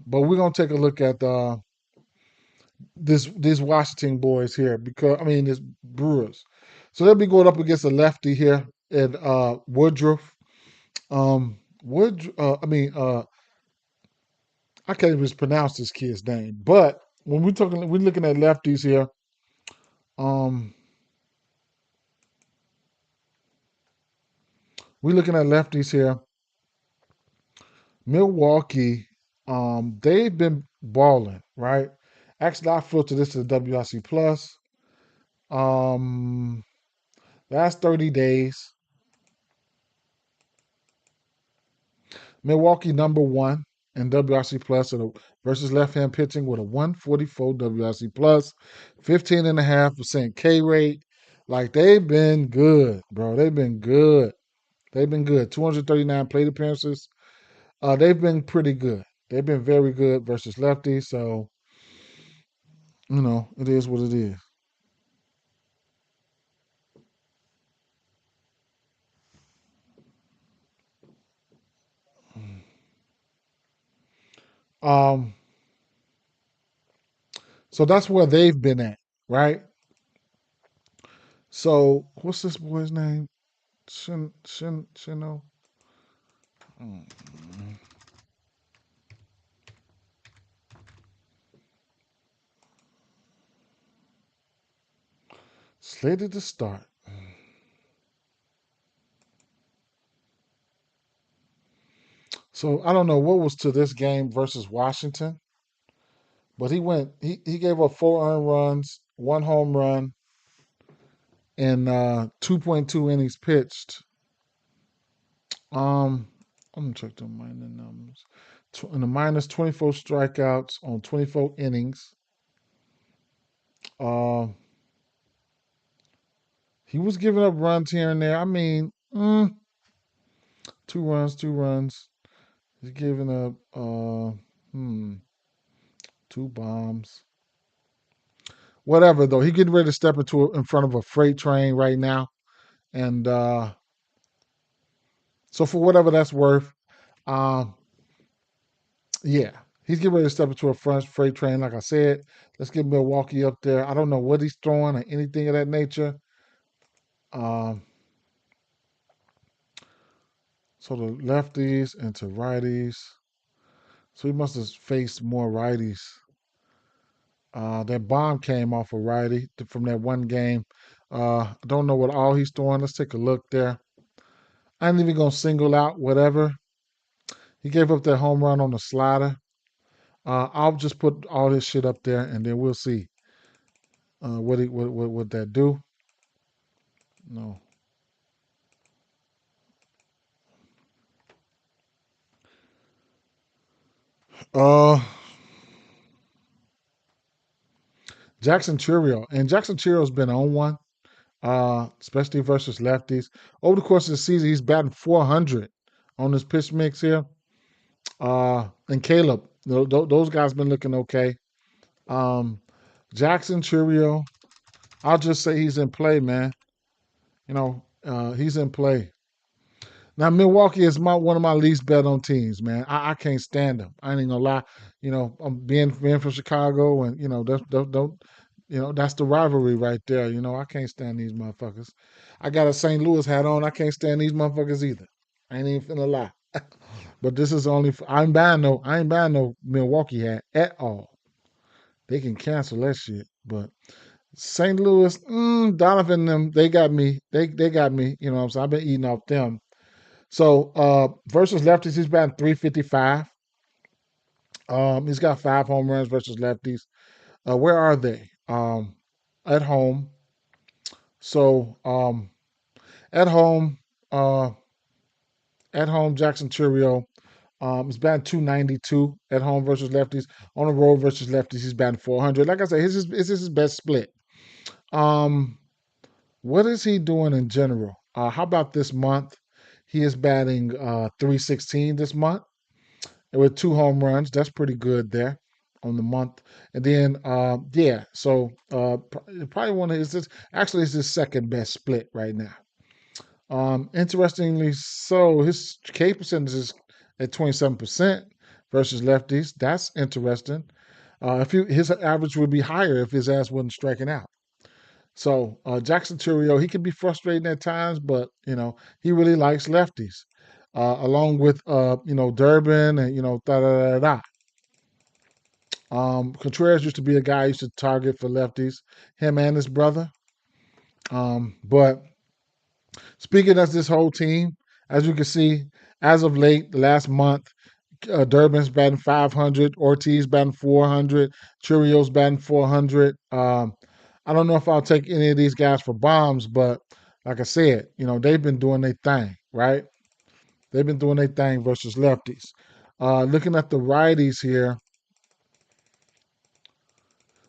But we're gonna take a look at these Washington boys here because I mean this Brewers. So they'll be going up against a lefty here at Woodruff. I mean I can't even pronounce this kid's name. But when we're looking at lefties here. Um, we're looking at lefties here. Milwaukee, they've been balling, right? Actually, I filtered this to the WRC plus. Um, last 30 days, Milwaukee number one in WRC plus versus left-hand pitching with a 144 WRC plus, 15.5% K rate. Like they've been good, bro. They've been good. They've been good. 239 plate appearances. They've been pretty good. They've been very good versus lefties. So, it is what it is. Um, so that's where they've been at, right? So what's this boy's name? Shino? Mm. Slated to start. So I don't know what was to this game versus Washington, but he gave up 4 earned runs, 1 home run, and 2.2 innings pitched. Um, I'm gonna check the minor numbers. In the minus 24 strikeouts on 24 innings. Um, he was giving up runs here and there. I mean, 2 runs, 2 runs. He's giving up 2 bombs. Whatever though, he getting ready to step in front of a freight train right now, and so for whatever that's worth, um, yeah, he's getting ready to step into a front freight train. Like I said, let's get Milwaukee up there. I don't know what he's throwing or anything of that nature. Um, so the lefties and to righties. So he must have faced more righties. That bomb came off a righty from that one game. I don't know what all he's throwing. Let's take a look there. I ain't even gonna single out whatever. He gave up that home run on the slider. I'll just put all this shit up there, and then we'll see what that do. No. Uh, Jackson Churio, and Jackson Churio's been on one. Especially versus lefties. Over the course of the season, he's batting 400 on his pitch mix here. And Caleb, those guys been looking okay. Um, Jackson Churio, I'll just say he's in play, man. He's in play. Now Milwaukee is one of my least bet on teams, man. I can't stand them. I ain't gonna lie. I'm being from Chicago, and that's the rivalry right there. I can't stand these motherfuckers. I got a St. Louis hat on. I can't stand these motherfuckers either. I ain't even finna lie. But this is only. I ain't buying no Milwaukee hat at all. They can cancel that shit. But St. Louis, Donovan, them, they got me. They got me. You know what I'm saying? I've been eating off them. So versus lefties, he's batting 355. He's got 5 home runs versus lefties. Where are they? At home. So at home, uh, Jackson Churio. He's batting 292 at home versus lefties. On the road versus lefties, he's batting 400. Like I said, this is his best split. Um, what is he doing in general? How about this month? He is batting 316 this month with 2 home runs. That's pretty good there on the month. And then, so probably actually, it's his second best split right now. Interestingly, so his K percentage is at 27% versus lefties. That's interesting. If his average would be higher if his ass wasn't striking out. So Jackson Churio, he can be frustrating at times, but he really likes lefties, along with Durbin and da da da da. Contreras used to be a guy I used to target for lefties, him and his brother. But speaking as this whole team, as you can see, as of late, the last month, Durbin's batting 500, Ortiz batting 400, Churio's batting 400. I don't know if I'll take any of these guys for bombs, but like I said, they've been doing their thing, right? They've been doing their thing versus lefties. Looking at the righties here,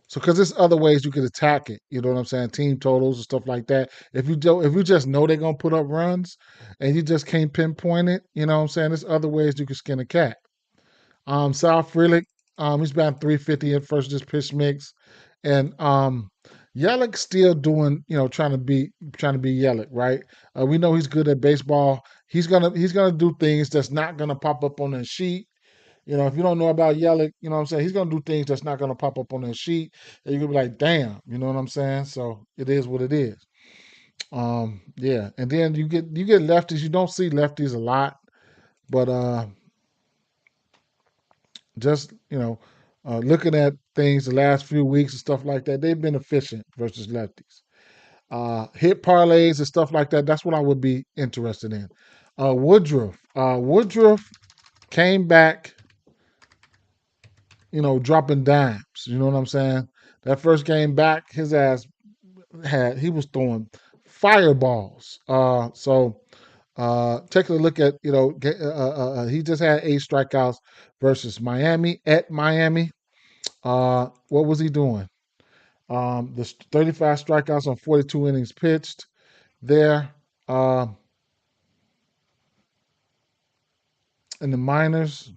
so because there's other ways you could attack it, you know what I'm saying? Team totals and stuff like that. If you just know they're gonna put up runs, and you just can't pinpoint it, you know what I'm saying? There's other ways you can skin a cat. Sal Frelick, he's batting 350 at first this pitch mix, and Yelich still doing, trying to be Yelich, right? We know he's good at baseball. He's gonna do things that's not gonna pop up on the sheet. If you don't know about Yelich, you know what I'm saying? He's gonna do things that's not gonna pop up on that sheet. And you're gonna be like, damn, you know what I'm saying? So it is what it is. Yeah. And then you get lefties. You don't see lefties a lot, but just looking at things the last few weeks and stuff like that, they've been efficient versus lefties. Hit parlays and stuff like that. That's what I would be interested in. Woodruff. Woodruff came back, dropping dimes. You know what I'm saying? That first game back, his ass he was throwing fireballs. Taking a look at, he just had 8 strikeouts versus Miami at Miami. What was he doing? The 35 strikeouts on 42 innings pitched there. In the minors.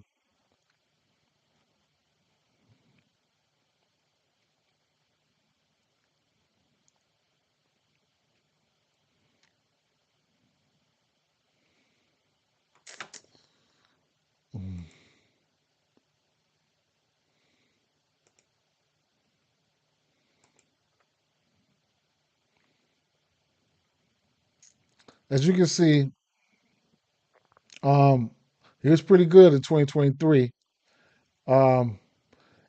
As you can see, um, he was pretty good in 2023. Um,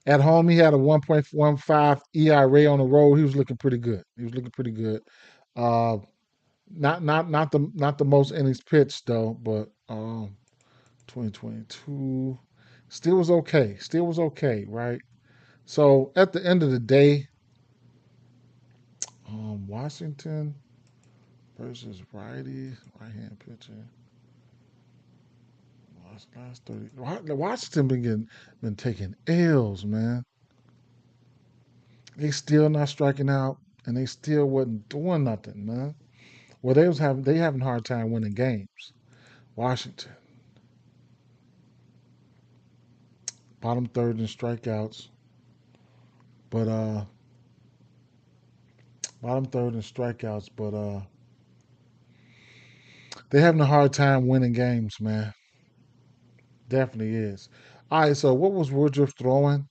at home, he had a 1.15 ERA on the road. He was looking pretty good. He was looking pretty good. Uh, not the most innings pitched though, but 2022 Still was okay. Still was okay, right? So at the end of the day, Washington versus righties, right hand pitcher. Last 30. Washington been taking L's, man. They still not striking out, and they still wasn't doing nothing, man. Well, they having a hard time winning games. Washington, bottom third in strikeouts, but bottom third in strikeouts, but they having a hard time winning games, man. Definitely is. All right, so what was Woodruff throwing?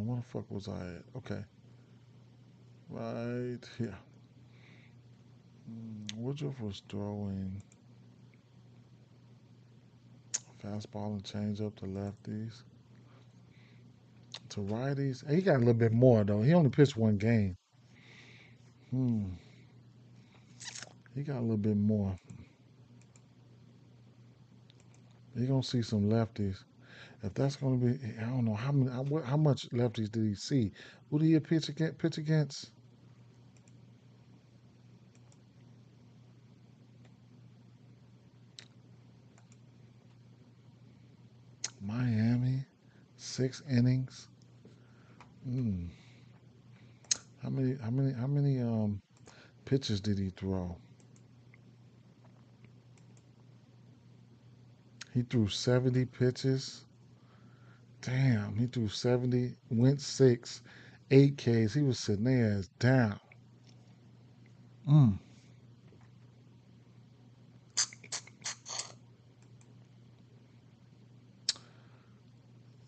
Where the fuck was I at? Okay, right here. Woodruff was throwing fastball and changeup to lefties. To righties. He got a little bit more though. He only pitched one game. Hmm. He got a little bit more. He gonna see some lefties. If that's gonna be, I don't know how much lefties did he see? Who did he pitch against? Pitch against Miami, 6 innings. Hmm. How many pitches did he throw? He threw 70 pitches. Damn, he threw 70, went six, 8 Ks. He was sitting there as down. Mm.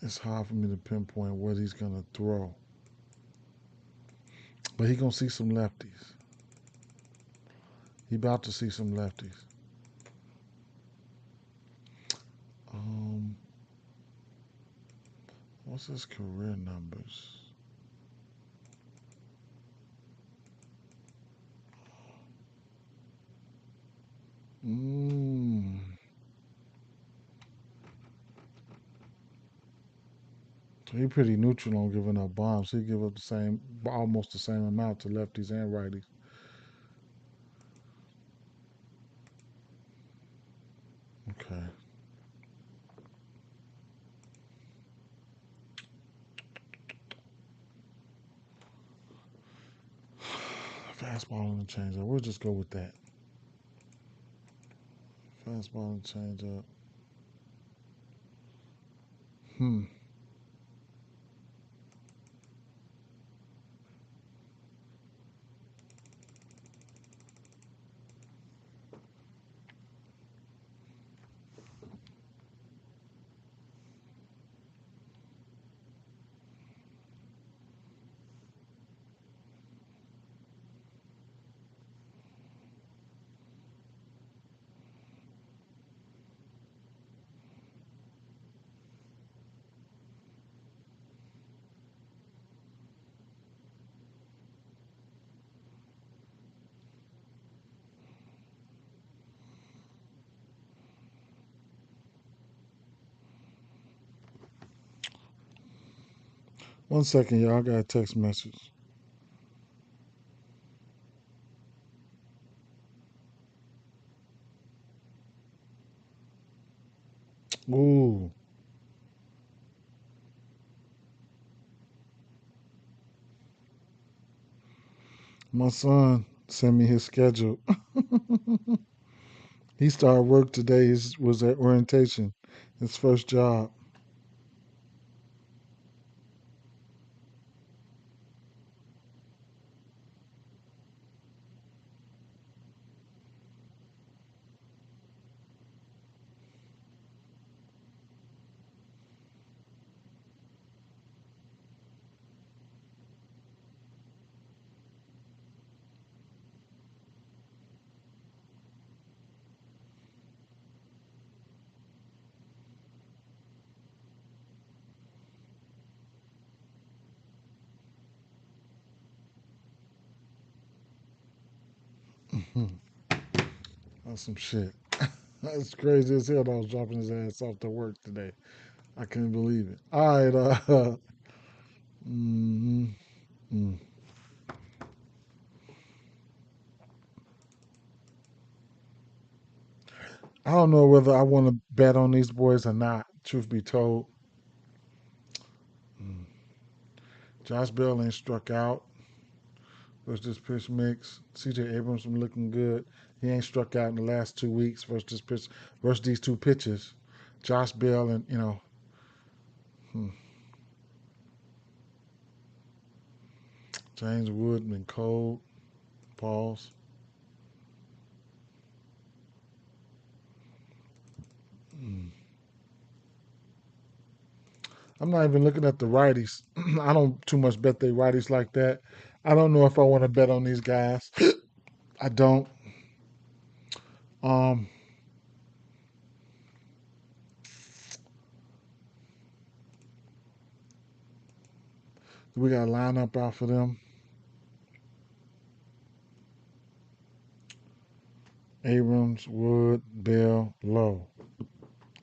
It's hard for me to pinpoint what he's gonna throw, but he gonna see some lefties. He about to see some lefties. Um, what's his career numbers? Mm. So he pretty neutral on giving up bombs. He give up the same, almost the same amount to lefties and righties. Okay. Fastball and a changeup. We'll just go with that. Fastball and changeup. Hmm. One second, y'all. I got a text message. Ooh. My son sent me his schedule. He started work today. He was at orientation, his first job. That's some shit. That's crazy as hell. I was dropping his ass off to work today. I couldn't believe it. All right. Mm, mm. I don't know whether I want to bet on these boys or not. Truth be told, mm. Josh Bell ain't struck out versus this pitch mix. C.J. Abrams been looking good. He ain't struck out in the last 2 weeks versus this pitch versus these two pitches. Josh Bell and hmm, James Wood been cold. Pause. Mm. I'm not even looking at the righties. I don't too much bet they righties like that. I don't know if I want to bet on these guys. I don't. Um, we got a lineup out for them. Abrams, Wood, Bell, Lowe,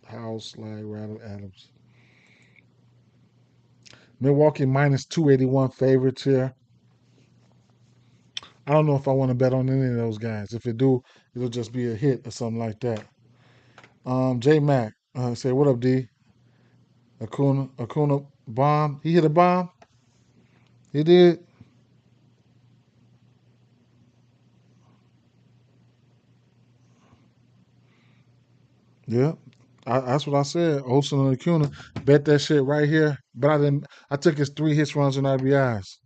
House, Slide, Rattle, Adams. Milwaukee minus 281 favorites here. I don't know if I want to bet on any of those guys. If it do, it'll just be a hit or something like that. J Mac, say what up, D? Acuna bomb. He hit a bomb. He did. Yeah, that's what I said. Olsen and Acuna bet that shit right here, but I didn't. I took his 3 hits, runs, and RBIs.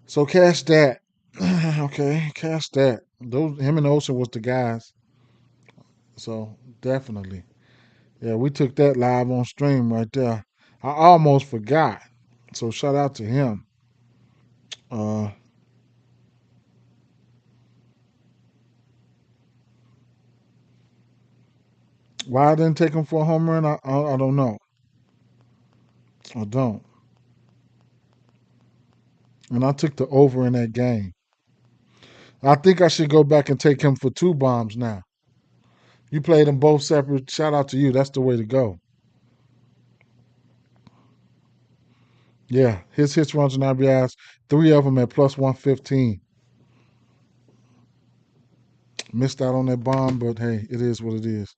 So cash that. Okay, cash that. Those him and Olsen was the guys. So definitely, yeah, we took that live on stream right there. I almost forgot. So shout out to him. Uh, why I didn't take him for a home run, I don't know. I don't. And I took the over in that game. I think I should go back and take him for 2 bombs now. You played them both separate. Shout out to you. That's the way to go. Yeah, his hits, runs, and RBIs, 3 of them at plus 115. Missed out on that bomb, but hey, it is what it is.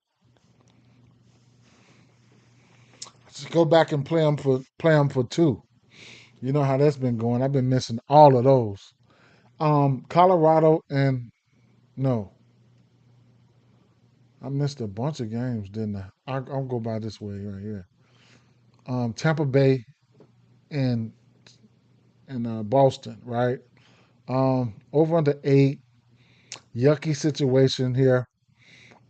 Just go back and play them for 2. You know how that's been going. I've been missing all of those. Colorado and no, I missed a bunch of games, didn't I? I'll go by this way right here. Tampa Bay and Boston, right? Over under 8. Yucky situation here.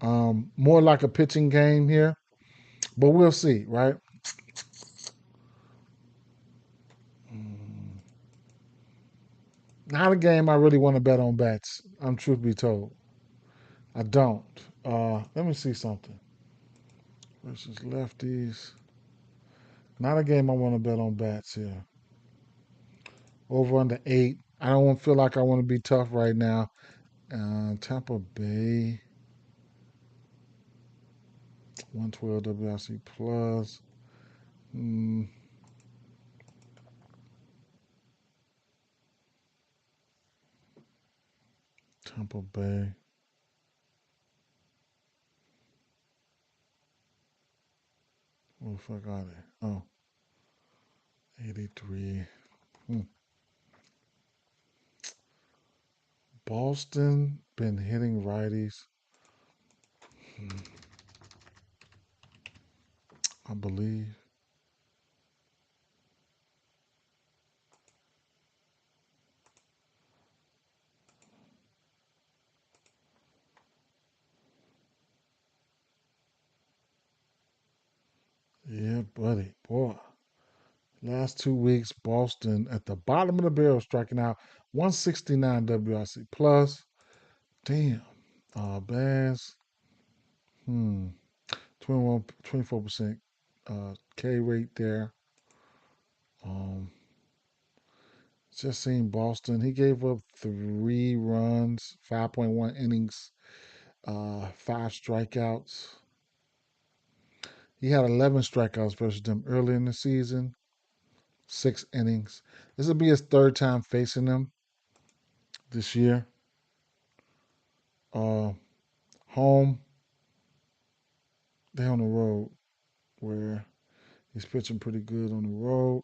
More like a pitching game here, but we'll see, right? Mm, Not a game I really want to bet on bats. I'm truth be told, I don't. Let me see something. Versus lefties. Not a game I want to bet on bats here. Over under 8. I don't feel like I want to be tough right now. Tampa Bay 112 WRC plus. Mm, Tampa Bay. What the fuck are they? Oh, 83. Hmm. Boston been hitting righties. Hmm, I believe. Yeah, buddy. Boy. Last 2 weeks, Boston at the bottom of the barrel, striking out 169 WRC plus. Damn. Bears. Hmm. 21, 24% K rate there. Um, just seen Boston. He gave up 3 runs, 5.1 innings. 5 strikeouts. He had 11 strikeouts versus them early in the season, 6 innings. This will be his third time facing them this year. Uh, Home, they on the road where he's pitching pretty good on the road.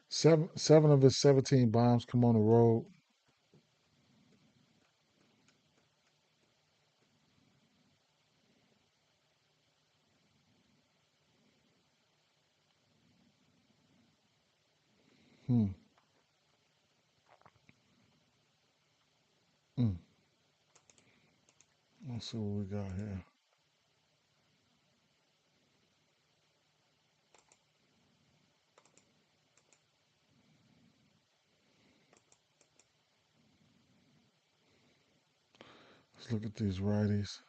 Seven of his 17 bombs come on the road. Hmm. Mm. Let's see what we got here. Let's look at these righties.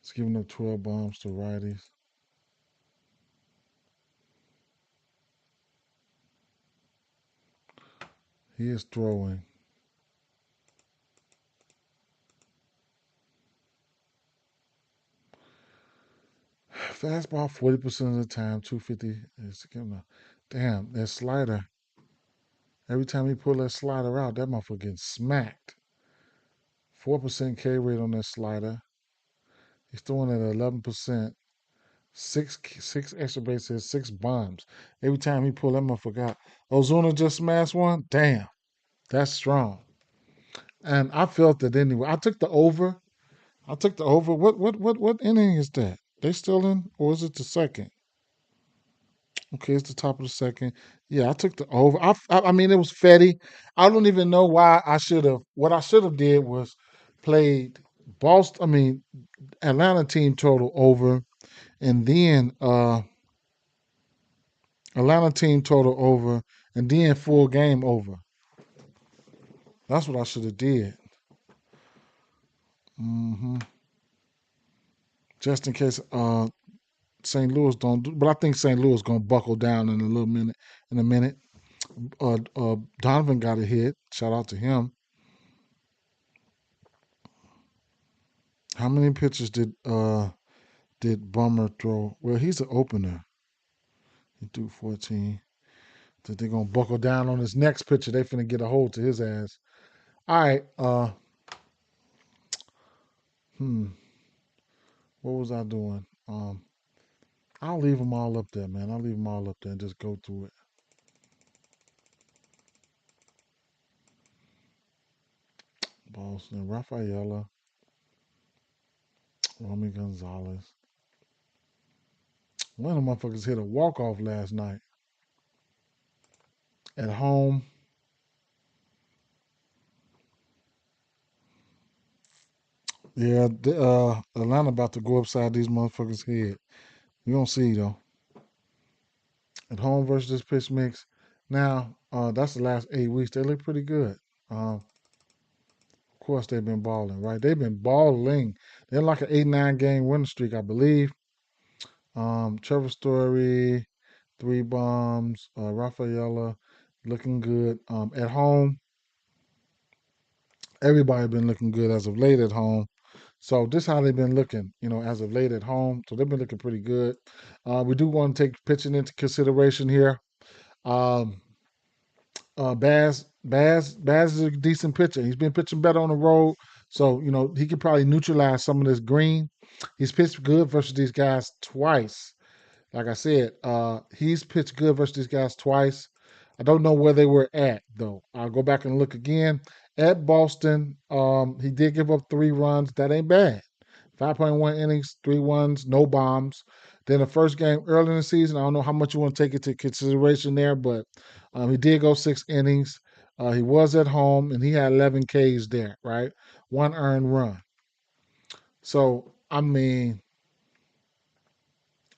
It's giving up 12 bombs to righties. He is throwing. Fastball 40% of the time, 250 is giving up. Damn, that slider. Every time he pull that slider out, that motherfucker getting smacked. 4% K rate on that slider. He's throwing at 11%. Six extra bases, 6 bombs. Every time he pull that motherfucker out. Ozuna just smashed one. Damn, that's strong. And I felt it anyway. I took the over. I took the over. What inning is that? They still in, or is it the second? Okay, it's the top of the second. Yeah, I took the over. I mean, it was Fetty. I don't even know why I should have. What I should have did was played Boston. I mean, Atlanta team total over, and then Atlanta team total over, and then full game over. That's what I should have did. Hmm. Just in case St. Louis don't do, but I think St. Louis gonna buckle down in a little minute. In a minute, Donovan got a hit. Shout out to him. How many pitches did Bummer throw? Well, he's an opener. He threw 14. That they're gonna buckle down on his next pitcher. They finna get a hold to his ass. All right. Hmm. What was I doing? I'll leave them all up there, man. I'll leave them all up there and just go through it. Boston, Rafaela, Romy Gonzalez. One of the motherfuckers hit a walk off last night at home. Yeah, Atlanta about to go upside these motherfuckers' head. You don't see though. At home versus this pitch mix. Now, that's the last 8 weeks. They look pretty good. Of course, they've been balling, right? They've been balling. They're like an 8-9 game winning streak, I believe. Trevor Story, 3 bombs. Rafaela, looking good. At home, everybody been looking good as of late at home. So this is how they've been looking, as of late at home. So they've been looking pretty good. We do want to take pitching into consideration here. Um, Baz is a decent pitcher. He's been pitching better on the road, so he could probably neutralize some of this green. He's pitched good versus these guys twice. Like I said, he's pitched good versus these guys twice. I don't know where they were at though. I'll go back and look again. At Boston, he did give up 3 runs. That ain't bad. 5.1 innings, 3 runs, no bombs. Then the first game early in the season, I don't know how much you want to take into consideration there, but he did go 6 innings. He was at home and he had 11 Ks there, right? 1 earned run. So, I mean,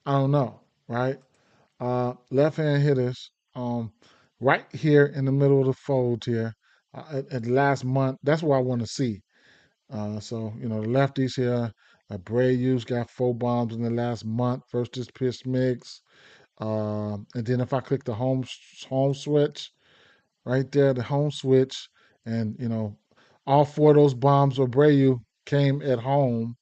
I don't know, right? Left hand hitters, right here in the middle of the fold here at the last month. That's what I want to see. So, the lefties here, Abreu's got 4 bombs in the last month versus pitch mix. And then if I click the home switch, right there, the home switch, and all four of those bombs of Abreu came at home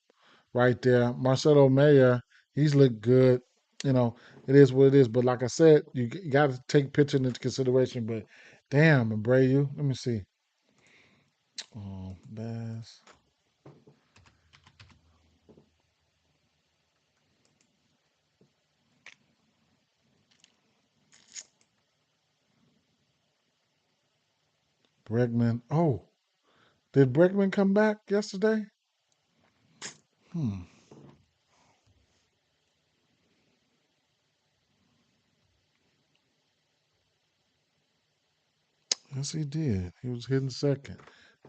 right there. Marcelo Mayer, he's looked good. You know, it is what it is. But like I said, you got to take pitching into consideration. But damn, Abreu, let me see. Bass. Bregman. Oh, did Bregman come back yesterday? Hmm. Yes, he did. He was hitting second.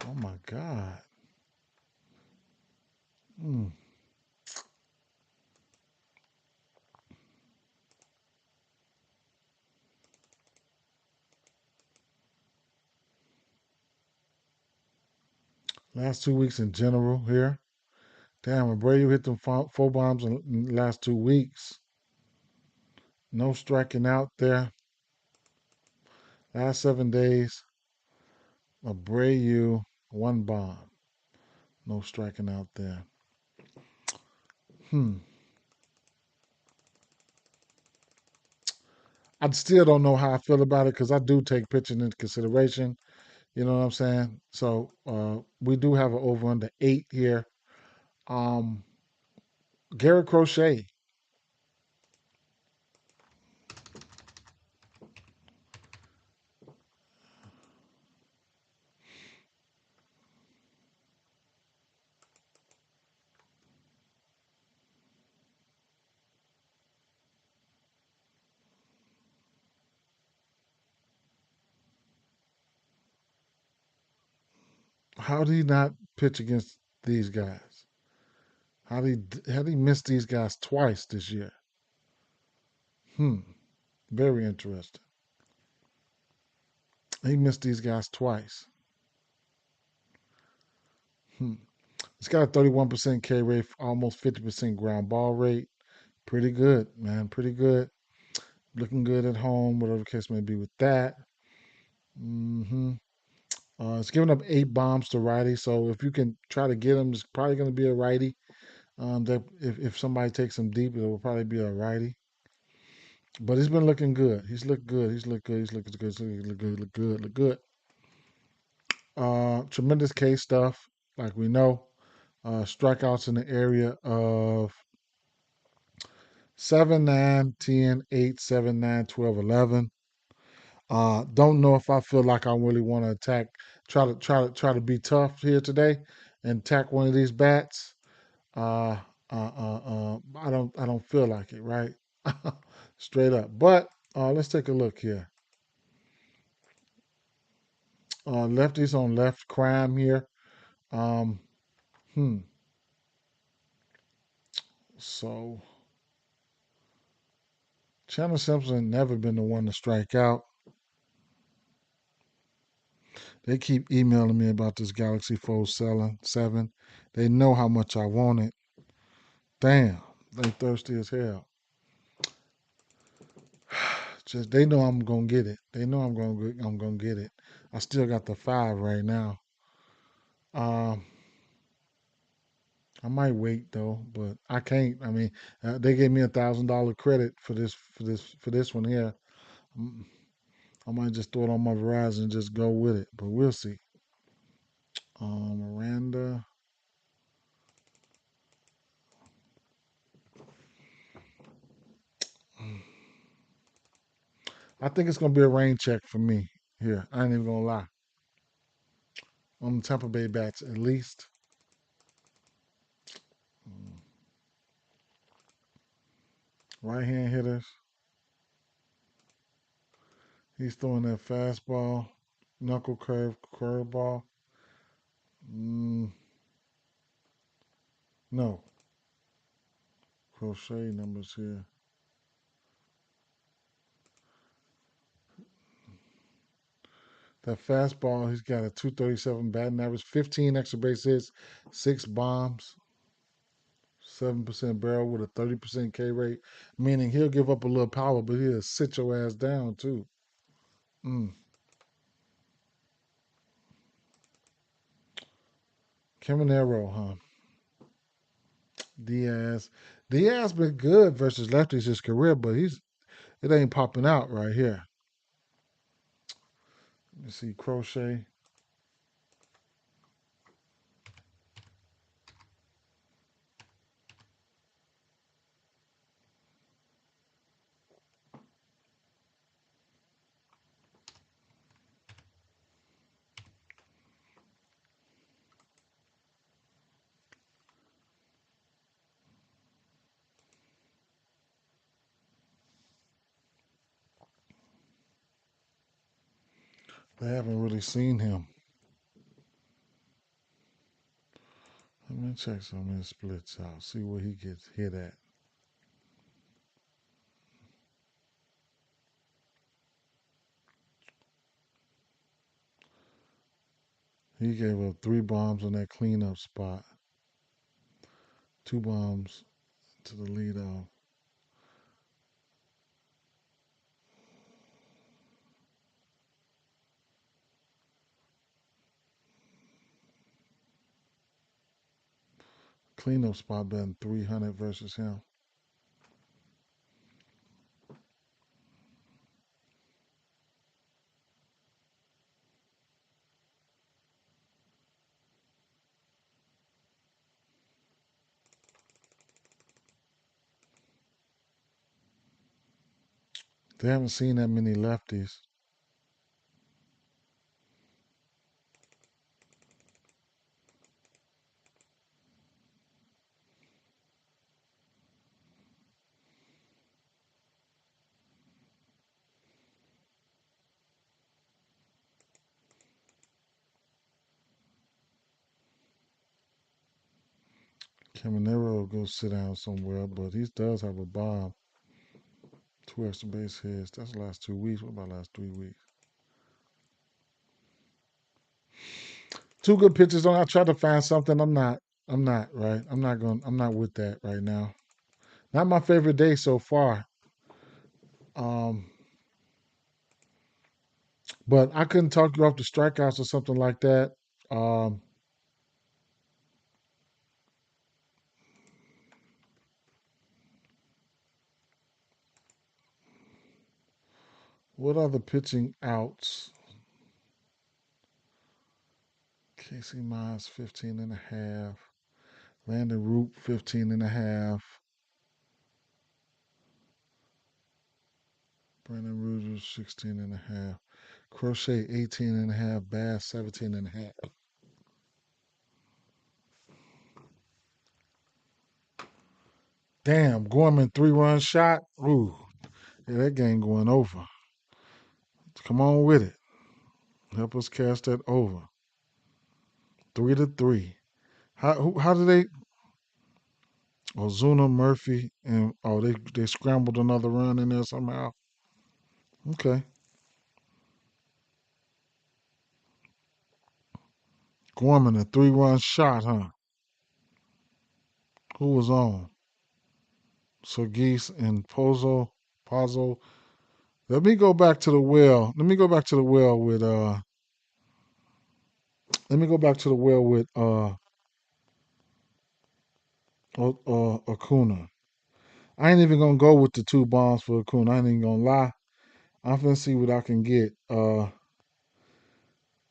Oh my God. Hmm. Last 2 weeks in general here. Damn, Abreu hit them four bombs in the last 2 weeks. No striking out there. Last 7 days, Abreu, one bomb. No striking out there. Hmm. I still don't know how I feel about it because I do take pitching into consideration. You know what I'm saying? So we do have an over under 8 here. Um, Garrett Crochet. How did he not pitch against these guys? How did he miss these guys twice this year? Hmm. Very interesting. He missed these guys twice. Hmm. It's got a 31% K rate, almost 50% ground ball rate. Pretty good, man. Pretty good. Looking good at home, whatever the case may be with that. hmm it's giving up 8 bombs to righty, so if you can try to get him, it's probably going to be a righty. That if somebody takes him deep, it will probably be a righty. But he's been looking good. He's looked good. He's looked good. He's looked good. He's looked good. Look good. Look good. Tremendous K stuff, like we know. Strikeouts in the area of 7, 9, 10, 8, 7, 9, 12, 11. Don't know if I feel like I really want to attack, try to be tough here today and attack one of these bats. Uh, I don't feel like it, right? Straight up. But let's take a look here. Lefties on left crime here. Um, hmm. So Chandler Simpson never been the one to strike out. They keep emailing me about this Galaxy Fold 7. They know how much I want it. Damn, they thirsty as hell. Just they know I'm gonna get it. They know I'm gonna get it. I still got the 5 right now. Um, I might wait though, but I can't. I mean, they gave me $1,000 credit for this one here. Mm, I might just throw it on my Verizon and just go with it, but we'll see. Miranda. I think it's gonna be a rain check for me here. I ain't even gonna lie. On the Tampa Bay bats, at least. Right hand hitters. He's throwing that fastball, knuckle curveball. Mm, no. Crochet numbers here. That fastball, he's got a 237 batting average, 15 extra base hits, 6 bombs, 7% barrel with a 30% K rate, meaning he'll give up a little power, but he'll sit your ass down too. Mm. Caminero, huh? Diaz. Diaz been good versus lefties his career, but it ain't popping out right here. Let me see. Crochet. They haven't really seen him. Let me check some of his splits out. See where he gets hit at. He gave up 3 bombs on that cleanup spot. 2 bombs to the leadoff. Cleanup spot betting 300 versus him. They haven't seen that many lefties. Caminero will go sit down somewhere, but he does have a bomb. 2 extra base hits. That's the last 2 weeks. What about last 3 weeks? 2 good pitches on. I tried to find something. I'm not. I'm not right. I'm not going. I'm not with that right now. Not my favorite day so far. Um, but I couldn't talk you off the strikeouts or something like that. Um, what other pitching outs? Casey Mize 15 and a half. Landon Root 15 and a half. Brandon Rogers 16 and a half. Crochet 18 and a half. Bass 17 and a half. Damn, Gorman 3-run shot. Ooh, yeah, that game going over. Come on with it. Help us cast that over. 3-3. How did they? Ozuna, Murphy, and they scrambled another run in there somehow. Okay. Gorman a 3-run shot, huh? Who was on? Sergis and Pozo. Let me go back to the well. Let me go back to the well with let me go back to the well with Acuna. I ain't even gonna go with the 2 bombs for Acuna. I ain't even gonna lie. I'm finna see what I can get on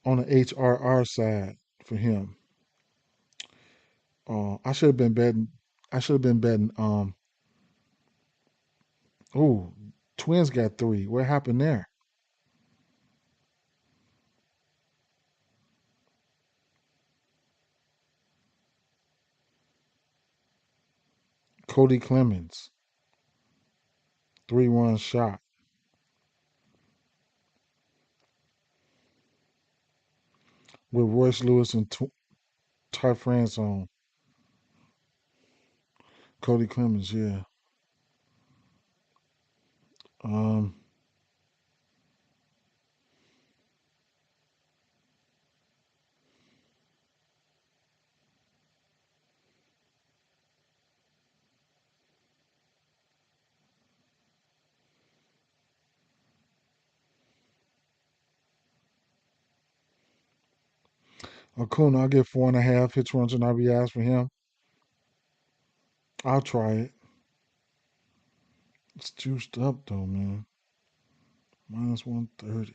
the HRR side for him. I should have been betting. I should have been betting. Ooh, Twins got 3. What happened there? Cody Clemens, 3-1 shot with Royce Lewis and Ty France on. Cody Clemens, yeah. Um, Acuna, I'll get 4.5 hits, runs, and RBIs for him. I'll try it. It's juiced up though, man. Minus 130.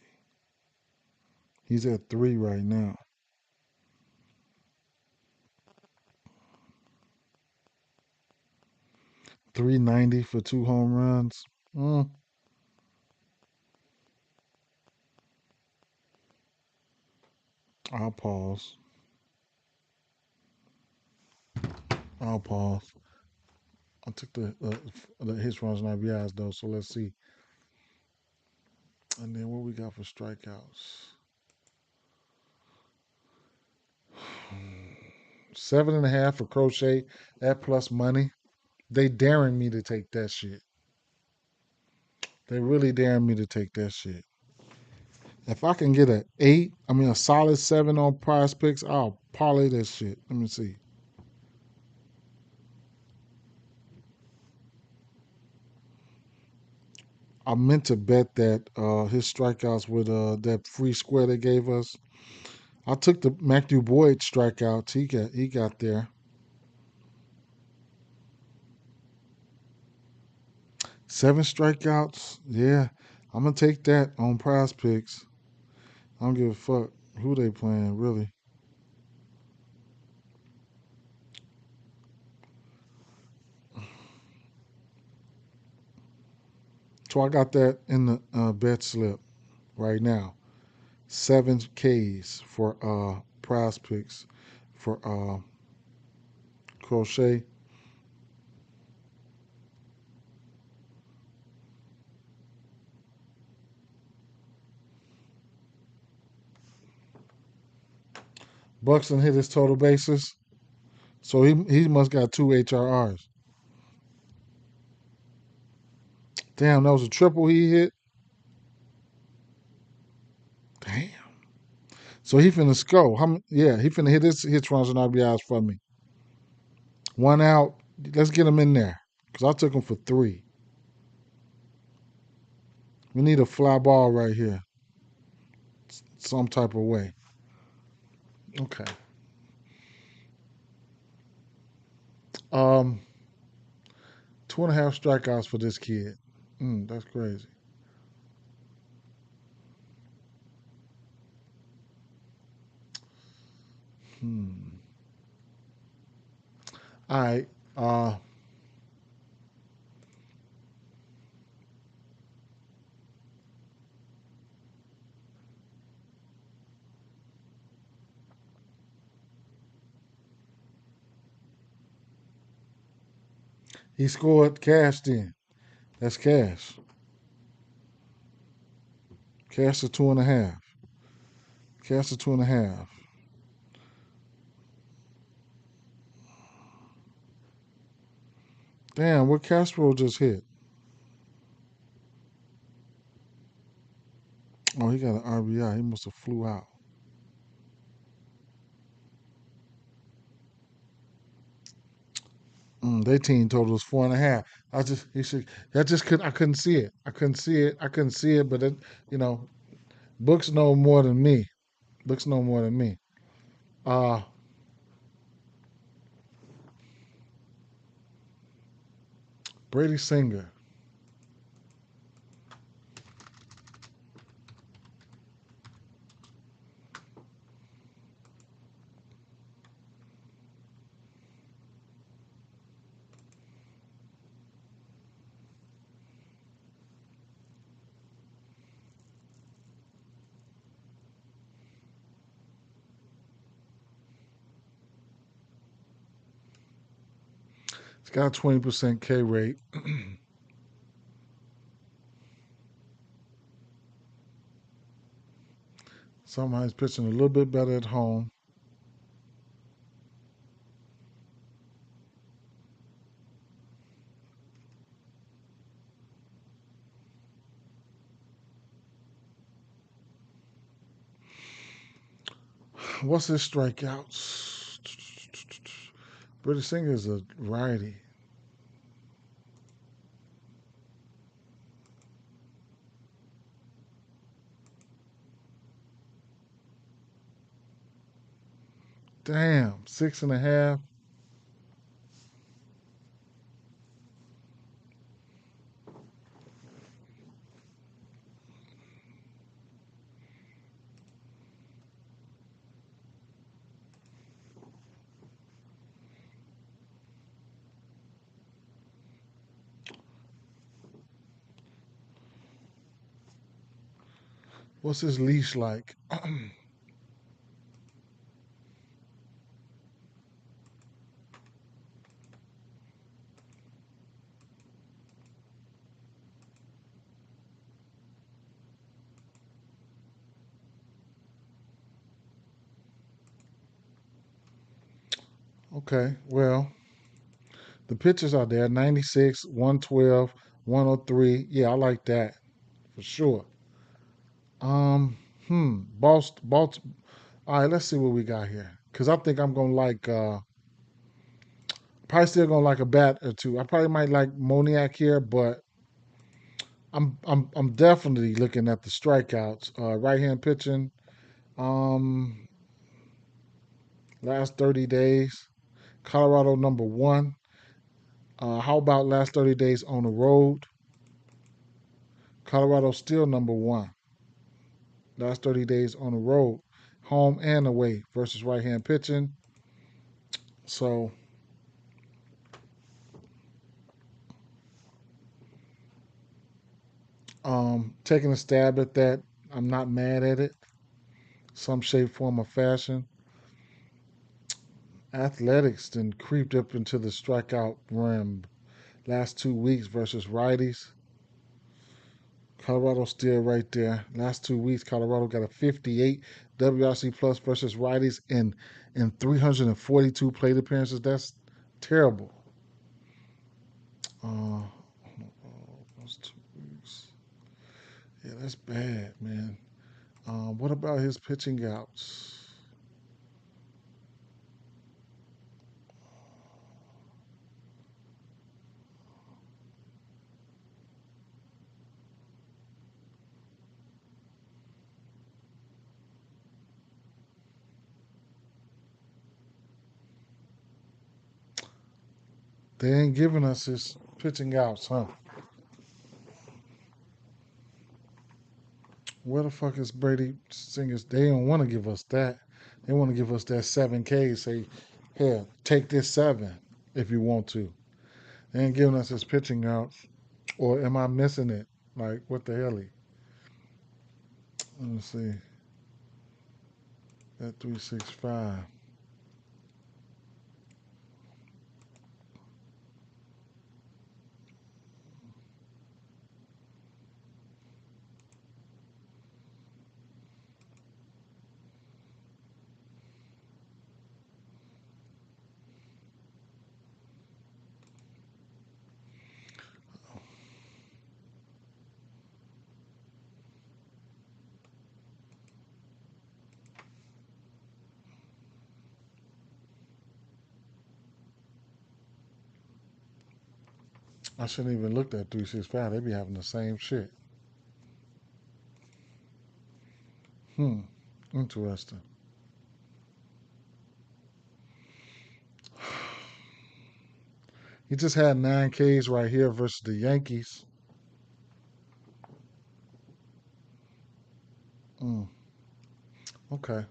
He's at 3 right now. 390 for 2 home runs. I'll pause. I'll pause. I took the hits, runs, and RBIs though, so let's see. And then what we got for strikeouts? 7.5 for Crochet at plus money. They daring me to take that shit. They really daring me to take that shit. If I can get a solid 7 on Prize Picks, I'll parlay that shit. Let me see. I meant to bet that his strikeouts with that free square they gave us. I took the Matthew Boyd strikeouts. He got there. 7 strikeouts. Yeah, I'm gonna take that on Prize Picks. I don't give a fuck who they playing, really. So I got that in the bet slip right now. 7 Ks for Prize Picks for Crochet. Buxton hit his total bases, so he must got 2 HRRs. Damn, that was a triple he hit. Damn. So he finna score. Yeah, he finna hit his hits, runs, and RBIs for me. 1 out. Let's get him in there because I took him for 3. We need a fly ball right here, some type of way. Okay. Um, 2.5 strikeouts for this kid. That's crazy. Hmm. All right. He scored cash then. That's cash. Cash to 2.5. Cash to 2.5. Damn, what Castro just hit? Oh, he got an RBI. He must have flew out. Their team total is 4.5. I couldn't see it. I couldn't see it. But you know, books know more than me. Books know more than me. Uh, Brady Singer. He's got a 20% K rate. Somehow he's pitching a little bit better at home. What's his strikeouts? Brady Singer is a righty. Damn, 6.5. What's his leash like? Okay, well, the pictures are there 96, 112, 103. Yeah, I like that for sure. Um, Boston. All right, let's see what we got here. Because I think I'm going to like, probably still going to like a bat or two. I probably might like Moniak here, but I'm definitely looking at the strikeouts. Right hand pitching. Um, last 30 days. Colorado number one. How about last 30 days on the road? Colorado still number one. Last 30 days on the road, home and away versus right hand pitching. So, taking a stab at that, I'm not mad at it. Some shape, form, or fashion. Athletics then creeped up into the strikeout rim last 2 weeks versus righties. Colorado still right there. Last 2 weeks, Colorado got a 58 WRC plus versus righties in 342 plate appearances. That's terrible. Uh, those 2 weeks. Yeah, that's bad, man. What about his pitching outs? They ain't giving us his pitching outs, huh? Where the fuck is Brady Singers? They don't want to give us that. They want to give us that 7K. Say, here, take this 7 if you want to. They ain't giving us his pitching outs. Or am I missing it? Like, what the hell? Let me see. That 365. I shouldn't even looked at 365. They be having the same shit. Hmm. Interesting. He just had 9Ks right here versus the Yankees. Mm, okay.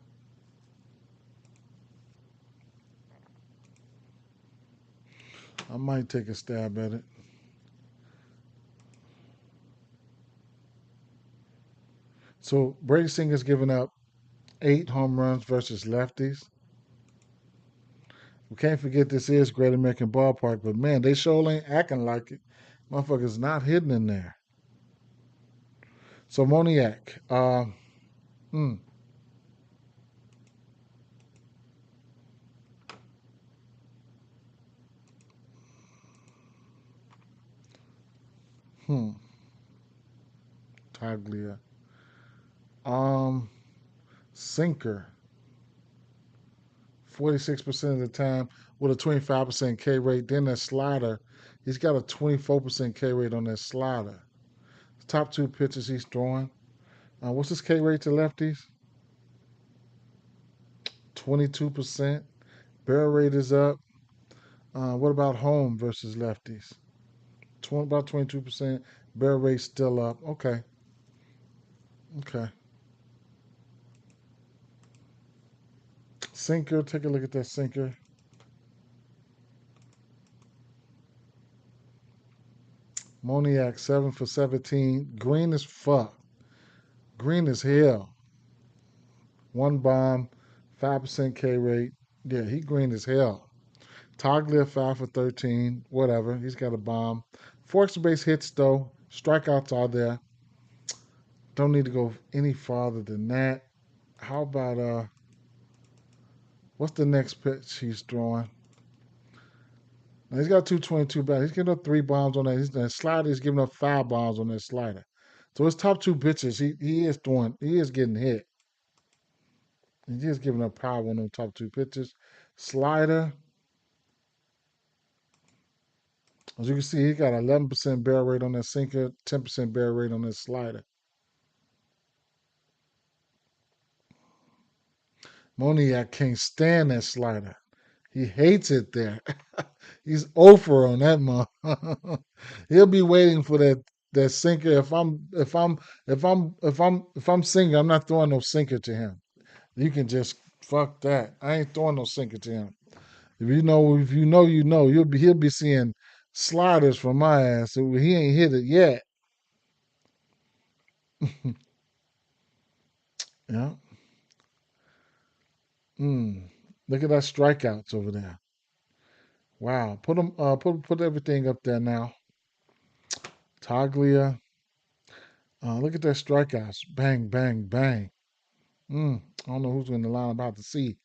I might take a stab at it. So Brady Singer's giving up 8 home runs versus lefties. We can't forget this is Great American Ballpark, but man, they sure ain't acting like it. Motherfuckers not hitting in there. So Moniak, hmm, hmm, Taglia, um, sinker, 46% of the time with a 25% K rate. Then that slider, he's got a 24% K rate on that slider. Top two pitches he's throwing. What's his K rate to lefties? 22%. Barrel rate is up. What about home versus lefties? About 22%. Barrel rate still up. Okay. Okay. Sinker. Take a look at that sinker. Moniac 7 for 17. Green as fuck. Green as hell. One bomb. 5% K rate. Yeah, he green as hell. Toglia 5 for 13. Whatever. He's got a bomb. Forks base hits though. Strikeouts are there. Don't need to go any farther than that. How about what's the next pitch he's throwing? Now he's got 222 back. He's giving up 3 bombs on that. That slider, he's giving up 5 bombs on that slider. So his top 2 pitches, he is getting hit. He is giving up power on those top 2 pitches. Slider, as you can see, he got 11% barrel rate on that sinker, 10% barrel rate on that slider. Moniac can't stand that slider. He hates it there. He's over on that month. He'll be waiting for that sinker. If I'm sinker, I'm not throwing no sinker to him. You can just fuck that. I ain't throwing no sinker to him. If you know. He'll be seeing sliders from my ass. So he ain't hit it yet. Yeah. Look at that strikeouts over there. Wow. Put them. Put everything up there now. Toglia. Look at that strikeouts. Bang, bang, bang. I don't know who's in the line. I'm about to see.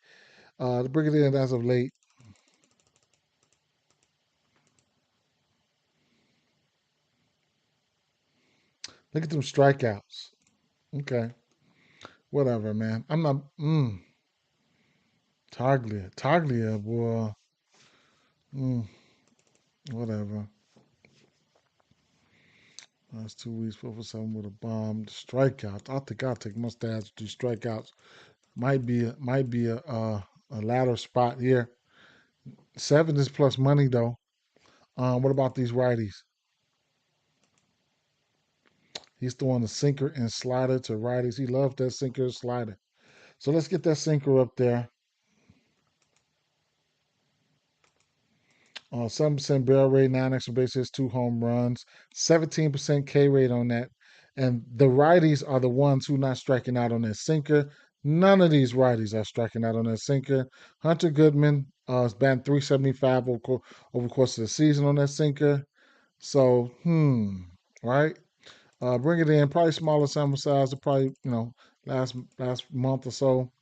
The Brigadier as of late. Look at them strikeouts. Okay. Whatever, man. I'm not. Toglia, boy. Mm, whatever. That's 2 weeks, 4 for 7 with a bomb. The strikeouts. I think I'll take my stats to do strikeouts. Might be a ladder spot here. 7 is plus money though. What about these righties? He's throwing a sinker and slider to righties. He loves that sinker and slider. So let's get that sinker up there. 7% barrel rate, 9 extra bases, 2 home runs, 17% K rate on that. And the righties are the ones who not striking out on that sinker. None of these righties are striking out on that sinker. Hunter Goodman is batting 375 over the course of the season on that sinker. So, right? Bring it in. Probably smaller sample size. Probably last month or so.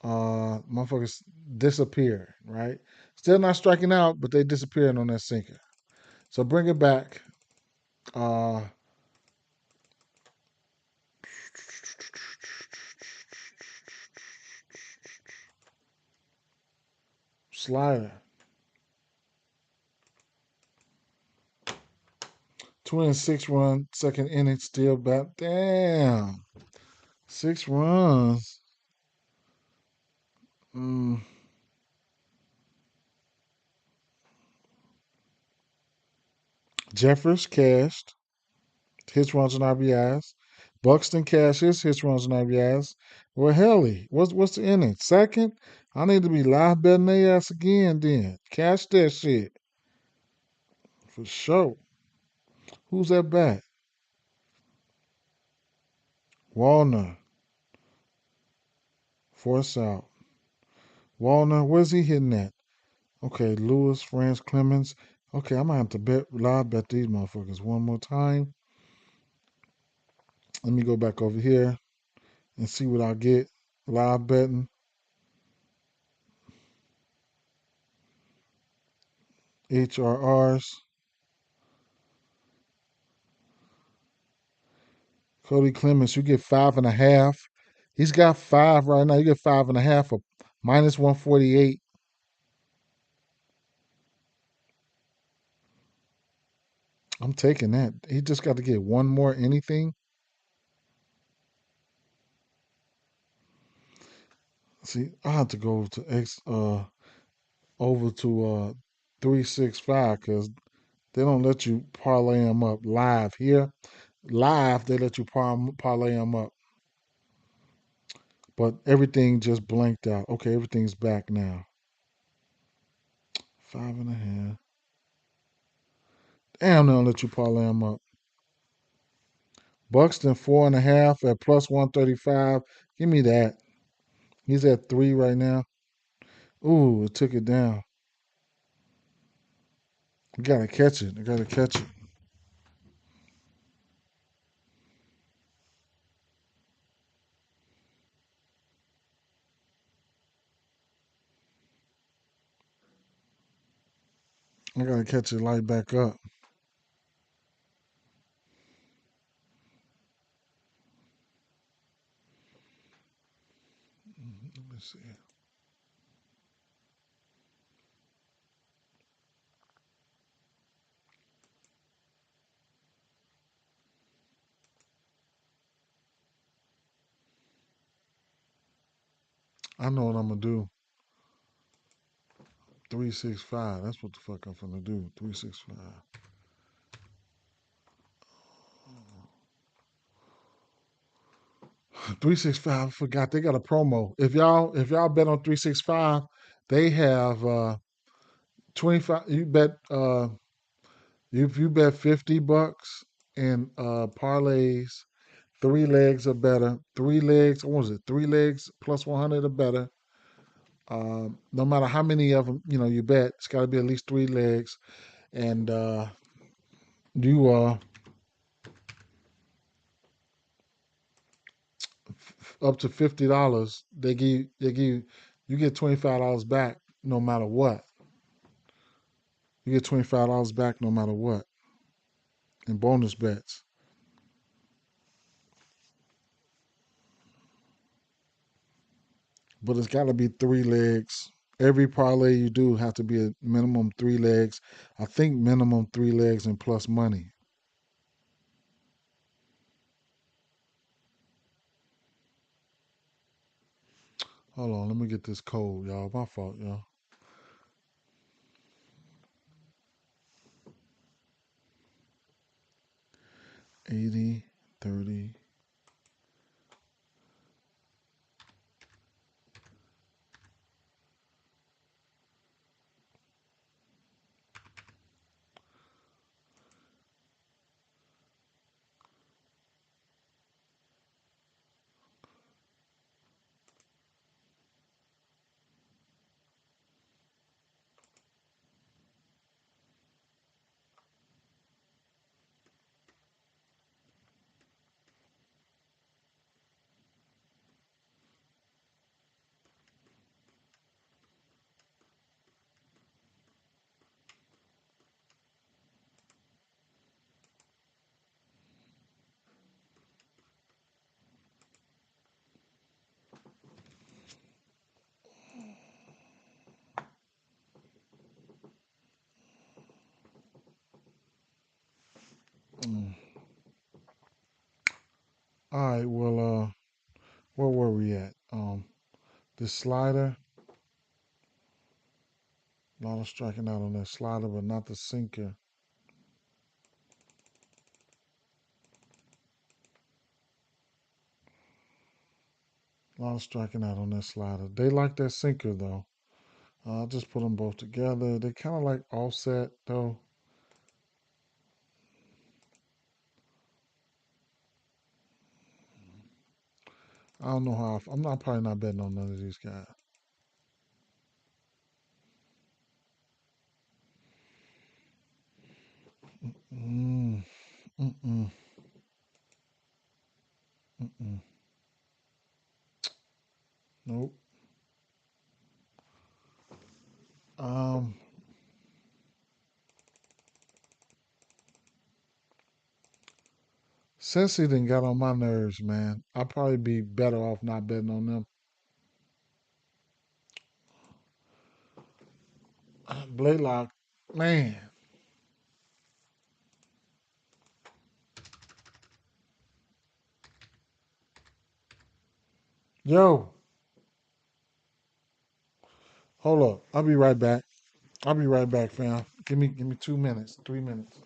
Motherfuckers disappear, right? Still not striking out, but they disappearing on that sinker. So bring it back. Uh, Slider. 26 run, second inning, still bat. Damn. 6 runs. Mm. Jeffers cashed. Hits, runs, and RBIs. Buxton cashes. Hits, runs, and RBIs. Well, Helly, what's the inning? Second? I need to be live betting their ass again then. Cash that shit. For sure. Who's that bat? Walner. Force out. Walner, where's he hitting at? Okay, Lewis, France, Clemens. Okay, I'm gonna have to live bet these motherfuckers one more time. Let me go back over here and see what I get. Live betting. HRRs. Cody Clemens, you get 5.5. He's got 5 right now. You get 5.5 for minus 148. I'm taking that. He just got to get one more anything. See, I have to go to X over to 365 because they don't let you parlay them up live here. Live, they let you parlay them up, but everything just blanked out. Okay, everything's back now. 5.5. Damn, they don't let you parlay them up. Buxton 4.5 at plus 135. Give me that. He's at 3 right now. Ooh, it took it down. You gotta catch it. You gotta catch it. I gotta catch it light back up. Let me see. I know what I'm gonna do. 365. That's what the fuck I'm gonna do. 365. 365. I forgot they got a promo. If y'all bet on 365, they have 25. You bet if you bet $50 in parlays, 3 legs or better. 3 legs. What was it? 3 legs plus 100 or better. No matter how many of them you bet, it's got to be at least 3 legs, and you up to $50. They give you get $25 back no matter what. You get $25 back no matter what in bonus bets. But it's got to be 3 legs. Every parlay you do have to be a minimum 3 legs. I think minimum 3 legs and plus money. Hold on, let me get this code, y'all. My fault, y'all. 80, 30. Mm. All right, well, where were we at? This slider, a lot of striking out on that slider, but not the sinker. A lot of striking out on that slider. They like that sinker though. I'll just put them both together. They kind of like offset though. I don't know how. I'm not probably not betting on none of these guys. Mm, mm-mm, mm-mm. Nope. Um, Cincy done got on my nerves, man. I'd probably be better off not betting on them. Blaylock, man, yo, Hold up. I'll be right back. I'll be right back, fam. Give me 2 minutes, 3 minutes.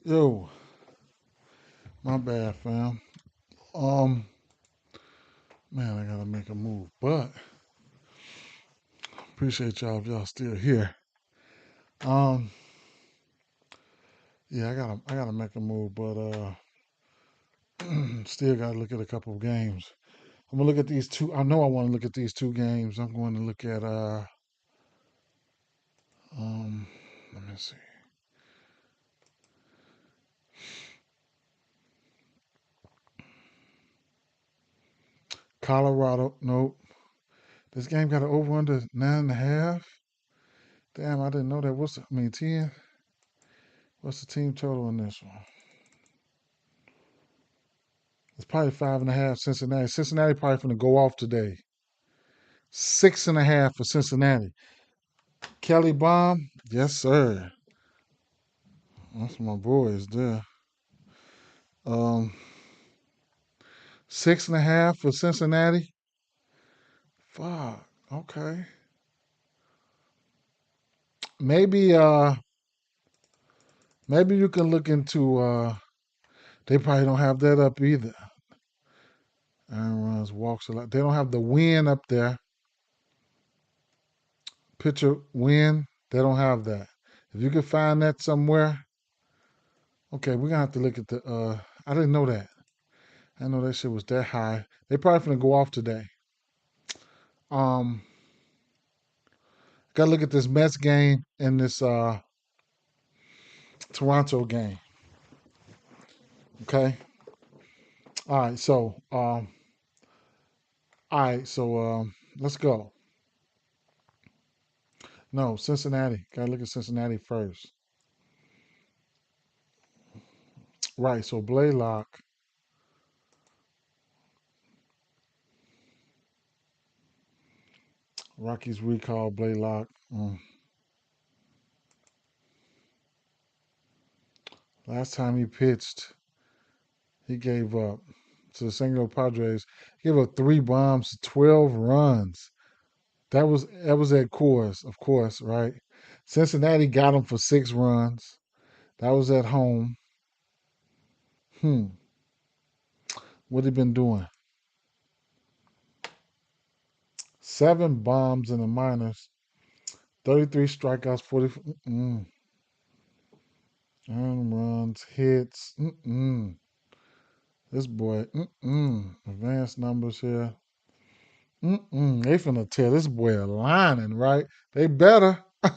Yo, my bad, fam. Um, man, I gotta make a move, but appreciate y'all if y'all still here. Um, yeah, I gotta make a move, but still gotta look at a couple of games. I'm gonna look at these two. I know I want to look at these two games. I'm going to look at um, let me see, Colorado. Nope, this game got an over under 9.5. Damn, I didn't know that. I mean 10. What's the team total in this one? It's probably 5.5 Cincinnati. Cincinnati probably going to go off today. 6.5 for Cincinnati. Kelly Bomb, yes sir. That's my boys there. 6.5 for Cincinnati. Fuck. Okay. Maybe maybe you can look into they probably don't have that up either. Aaron runs, walks a lot. They don't have the win up there. Pitcher win. They don't have that. If you can find that somewhere, okay, we're gonna have to look at the I didn't know that. I didn't know that shit was that high. They probably gonna go off today. Um Gotta look at this Mets game and this Toronto game. Okay. All right, so let's go. No, Cincinnati. Gotta look at Cincinnati first. Right, so Blaylock. Rockies recall Blaylock. Last time he pitched, he gave up to the San Diego Padres. He gave up 3 bombs, 12 runs. That was at Coors, of course, right? Cincinnati got him for 6 runs. That was at home. Hmm. What he been doing? 7 bombs in the minors. 33 strikeouts, 40. Earned runs, hits. This boy. Advanced numbers here. They finna tell this boy a lining, right? They better. All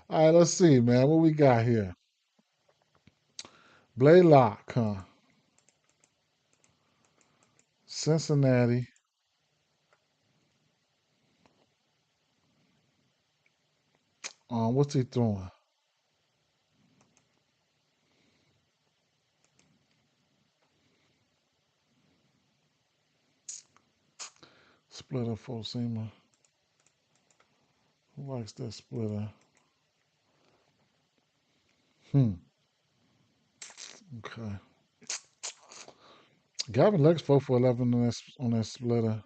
right, let's see, man. What we got here? Blaylock, huh? Cincinnati. What's he throwing? Splitter, four seamer. Who likes that splitter? Hmm. Okay. Gavin Lux 4 for 11 on that splitter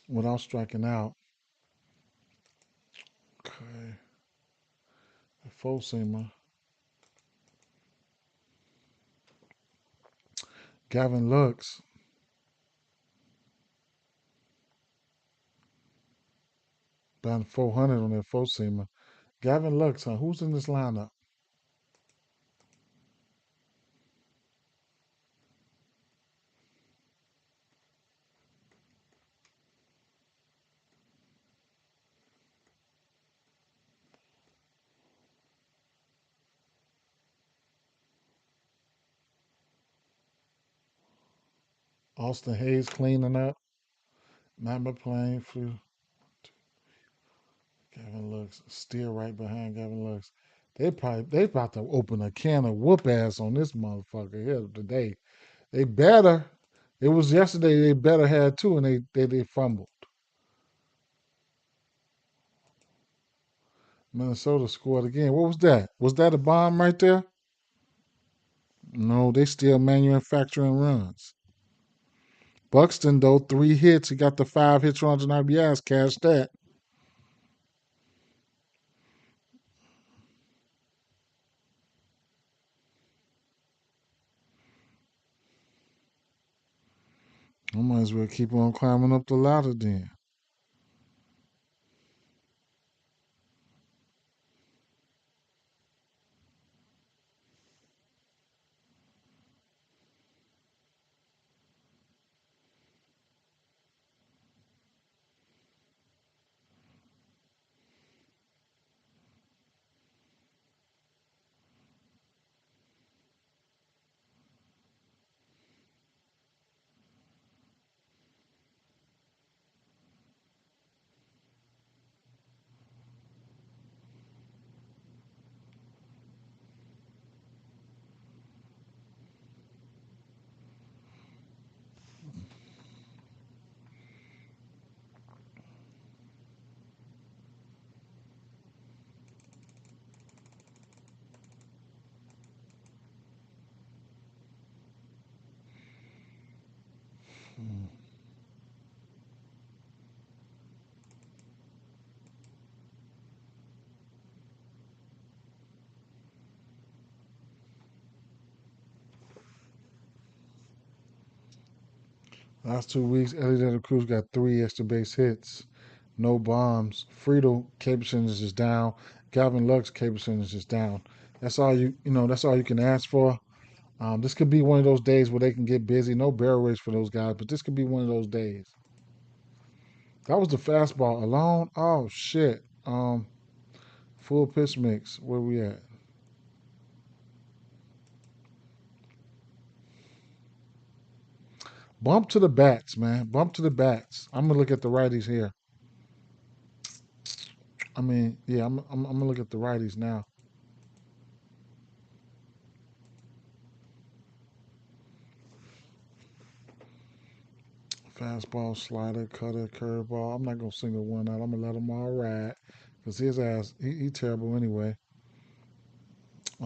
without striking out. Okay. A four seamer. Gavin Lux. Down 400 on that four seamer. Gavin Lux, huh? Who's in this lineup? Austin Hayes cleaning up. Not McClain. Gavin Lux still right behind Gavin Lux. They about to open a can of whoop ass on this motherfucker here today. They better. It was yesterday. They better had two, and they fumbled. Minnesota scored again. What was that? Was that a bomb right there? No, they still manufacturing runs. Buxton though 3 hits. He got the 5 hits, runs, and RBIs. Cash that. I might as well keep on climbing up the ladder then. Mm. Last 2 weeks, Elliot Cruz got 3 extra base hits, no bombs. Friedel K percentage is down. Gavin Lux K percentage is down. That's all That's all you can ask for. This could be one of those days where they can get busy. No barrel race for those guys, but this could be one of those days. That was the fastball alone. Oh shit. Full pitch mix. Where we at? Bump to the bats, man. Bump to the bats. I'm gonna look at the righties here. I mean, yeah, I'm gonna look at the righties now. Fastball, slider, cutter, curveball. I'm not gonna single one out. I'm gonna let them all ride because his ass, he terrible anyway.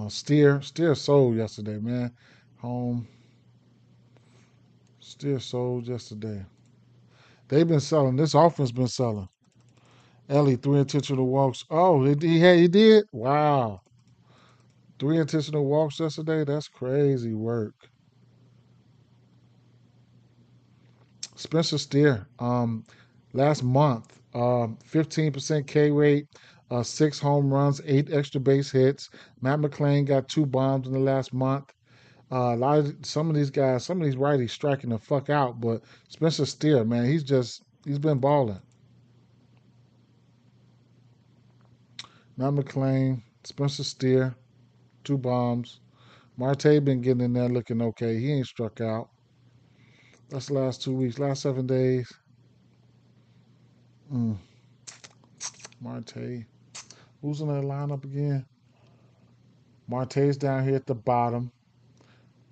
Steer sold yesterday, man. Home, Steer sold yesterday. They've been selling. This offense been selling. Ellie 3 intentional walks. Oh, he did. Wow, 3 intentional walks yesterday. That's crazy work. Spencer Steer, last month, 15% K rate, 6 home runs, 8 extra base hits. Matt McClain got 2 bombs in the last month. Some of these guys, some of these righties striking the fuck out, but Spencer Steer, man, he's been balling. Matt McClain, Spencer Steer, 2 bombs. Marte been getting in there looking okay. He ain't struck out. That's the last 2 weeks, last 7 days. Mm, Marte. Who's in that lineup again? Marte's down here at the bottom.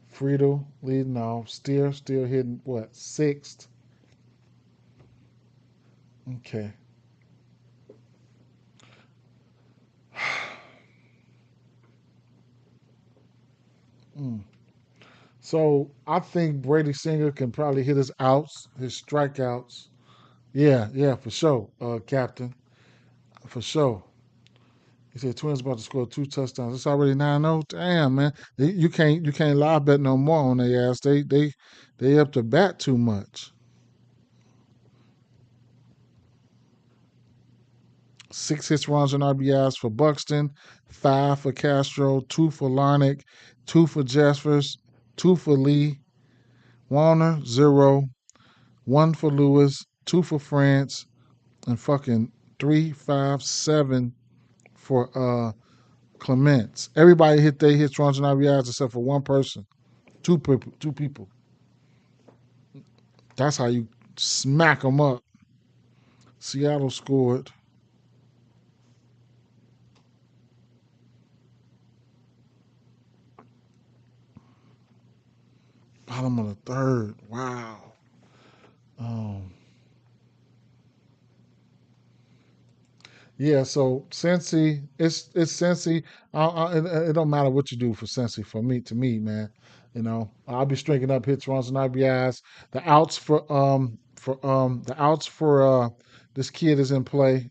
Friedel leading off. Steer still hitting what, sixth? Okay. Mm. So I think Brady Singer can probably hit his outs, his strikeouts. Yeah, yeah, for sure, Captain. For sure. He said Twins about to score 2 touchdowns. It's already 9-0. Damn, man. You can't live bet no more on their ass. They up to bat too much. 6 hits, runs, and RBIs for Buxton, 5 for Castro, 2 for Larnick, 2 for Jeffers, 2 for Lee, Warner, 0, 1 for Lewis, 2 for France, and fucking 3, 5, 7 for Clements. Everybody hit their hits, runs, and RBIs except for one person. Two people. Two people. That's how you smack them up. Seattle scored. Bottom of the third. Wow. Um, Yeah, so Cincy, it's Cincy. It don't matter what you do for Cincy. To me, man, I'll be stringing up hits, runs, and RBIs. The outs for this kid is in play.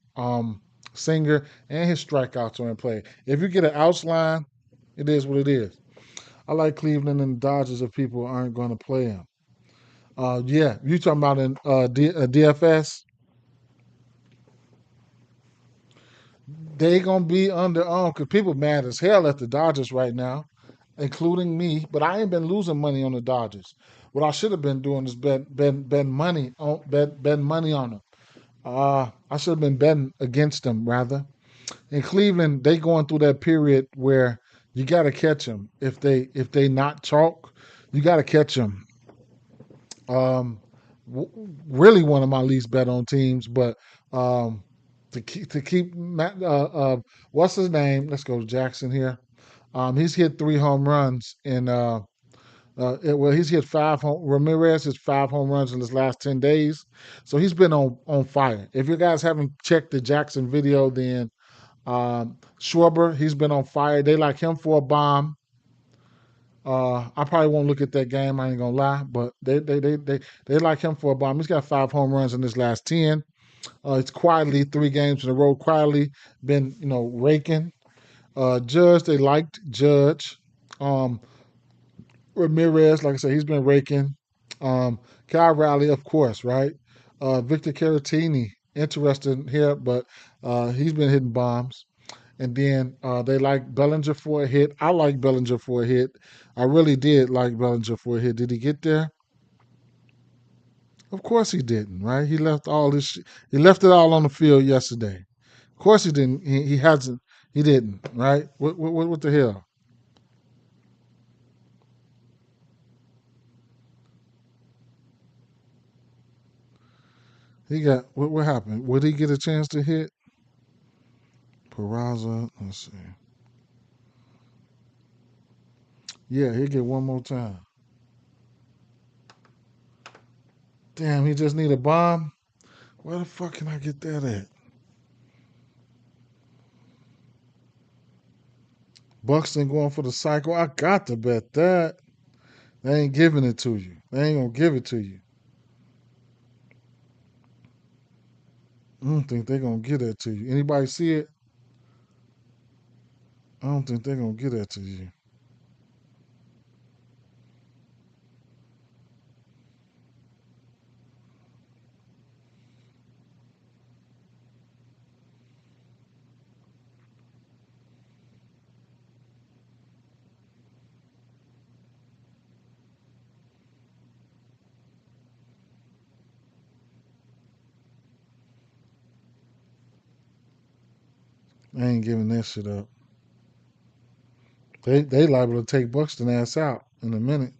Singer and his strikeouts are in play. If you get an outs line, it is what it is. I like Cleveland and the Dodgers if people aren't going to play him. Yeah, you talking about in DFS? They gonna be under because people mad as hell at the Dodgers right now, including me. But I ain't been losing money on the Dodgers. What I should have been doing is bet money on them. I should have been betting against them rather. In Cleveland, they going through that period where you got to catch them. If they not chalk, you got to catch them. Um, Really one of my least bet on teams, but um, to keep what's his name? Let's go to Jackson here. He's hit 3 home runs he's hit Ramirez has 5 home runs in his last 10 days, so he's been on fire. If you guys haven't checked the Jackson video, then Schwarber, he's been on fire. They like him for a bomb. I probably won't look at that game. I ain't gonna lie, but they like him for a bomb. He's got 5 home runs in his last 10. It's quietly 3 games in a row. Quietly been raking. Judge, they liked Judge. Um, Ramirez, like I said, he's been raking. Kyle Riley, of course, right? Victor Caratini, interesting here, but he's been hitting bombs. And then they like Bellinger for a hit. I like Bellinger for a hit. I really did like Bellinger for a hit. Did he get there? Of course he didn't, right? He left all this. He left it all on the field yesterday. Of course he didn't. He hasn't. He didn't, right? What the hell? He got what happened? Would he get a chance to hit? Peraza, let's see. Yeah, he'll get one more time. Damn, he just need a bomb. Where the fuck can I get that at? Buxton going for the cycle. I got to bet that. They ain't giving it to you. They ain't gonna give it to you. I don't think they're gonna give that to you. Anybody see it? I don't think they're gonna give that to you. They ain't giving that shit up. They liable to take Buxton ass out in a minute.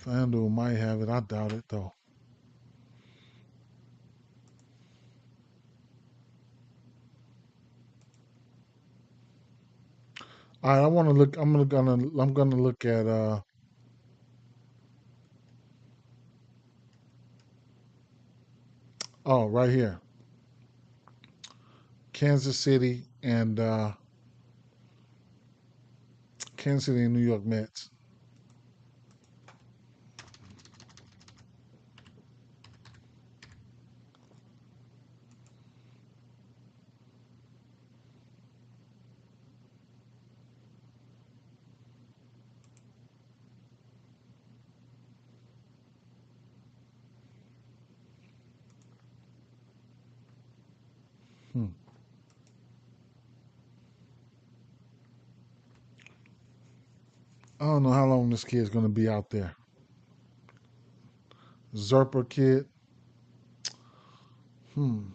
FanDuel might have it. I doubt it though. All right, I want to look. I'm gonna look at oh, right here, Kansas City and Kansas City and New York Mets. Hmm. I don't know how long this kid's gonna be out there. Zerper kid. Hmm.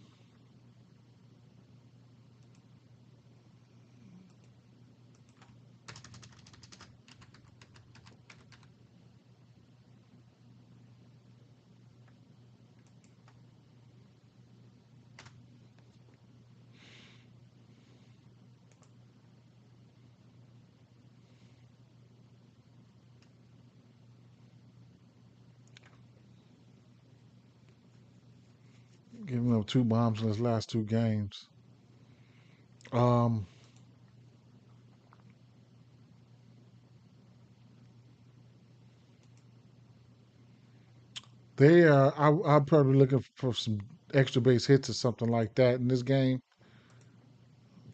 Giving up 2 bombs in his last 2 games. Um, they are. I'm probably looking for some extra base hits or something like that in this game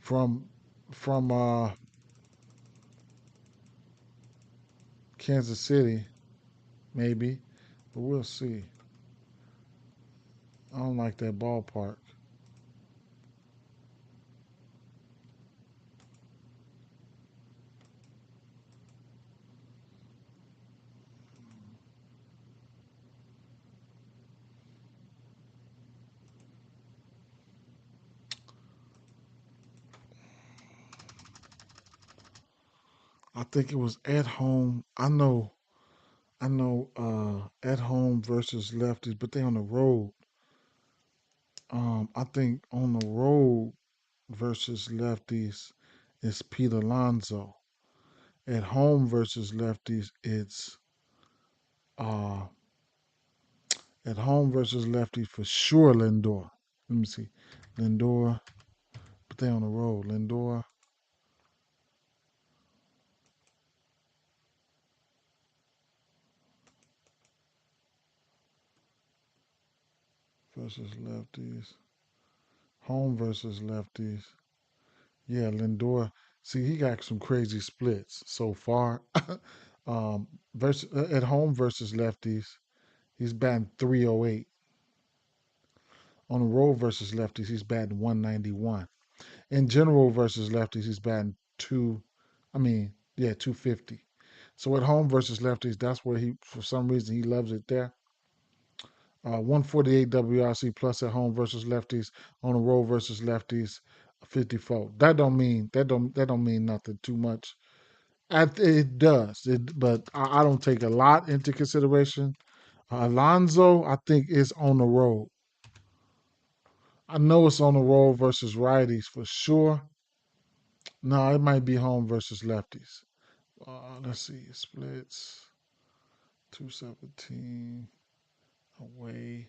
from from Kansas City, maybe, but we'll see. I don't like that ballpark. I think it was at home. I know at home versus lefties, but they on the road. I think on the road versus lefties is Pete Alonso. At home versus lefties, uh At home versus lefties for sure, Lindor. Let me see. Lindor, but they on the road. Lindor versus lefties. Home versus lefties. Yeah, Lindor. See, he got some crazy splits so far. Versus at home versus lefties, he's batting 308. On the road versus lefties, he's batting 191. In general versus lefties, he's batting two. I mean, yeah, 250. So at home versus lefties, that's where he, for some reason, he loves it there. 148 WRC plus at home versus lefties. On the road versus lefties, 54. That don't mean nothing too much. It does, but I don't take a lot into consideration. Alonso, I think, is on the road. I know it's on the road versus righties for sure. No, it might be home versus lefties. Let's see, splits 217 away,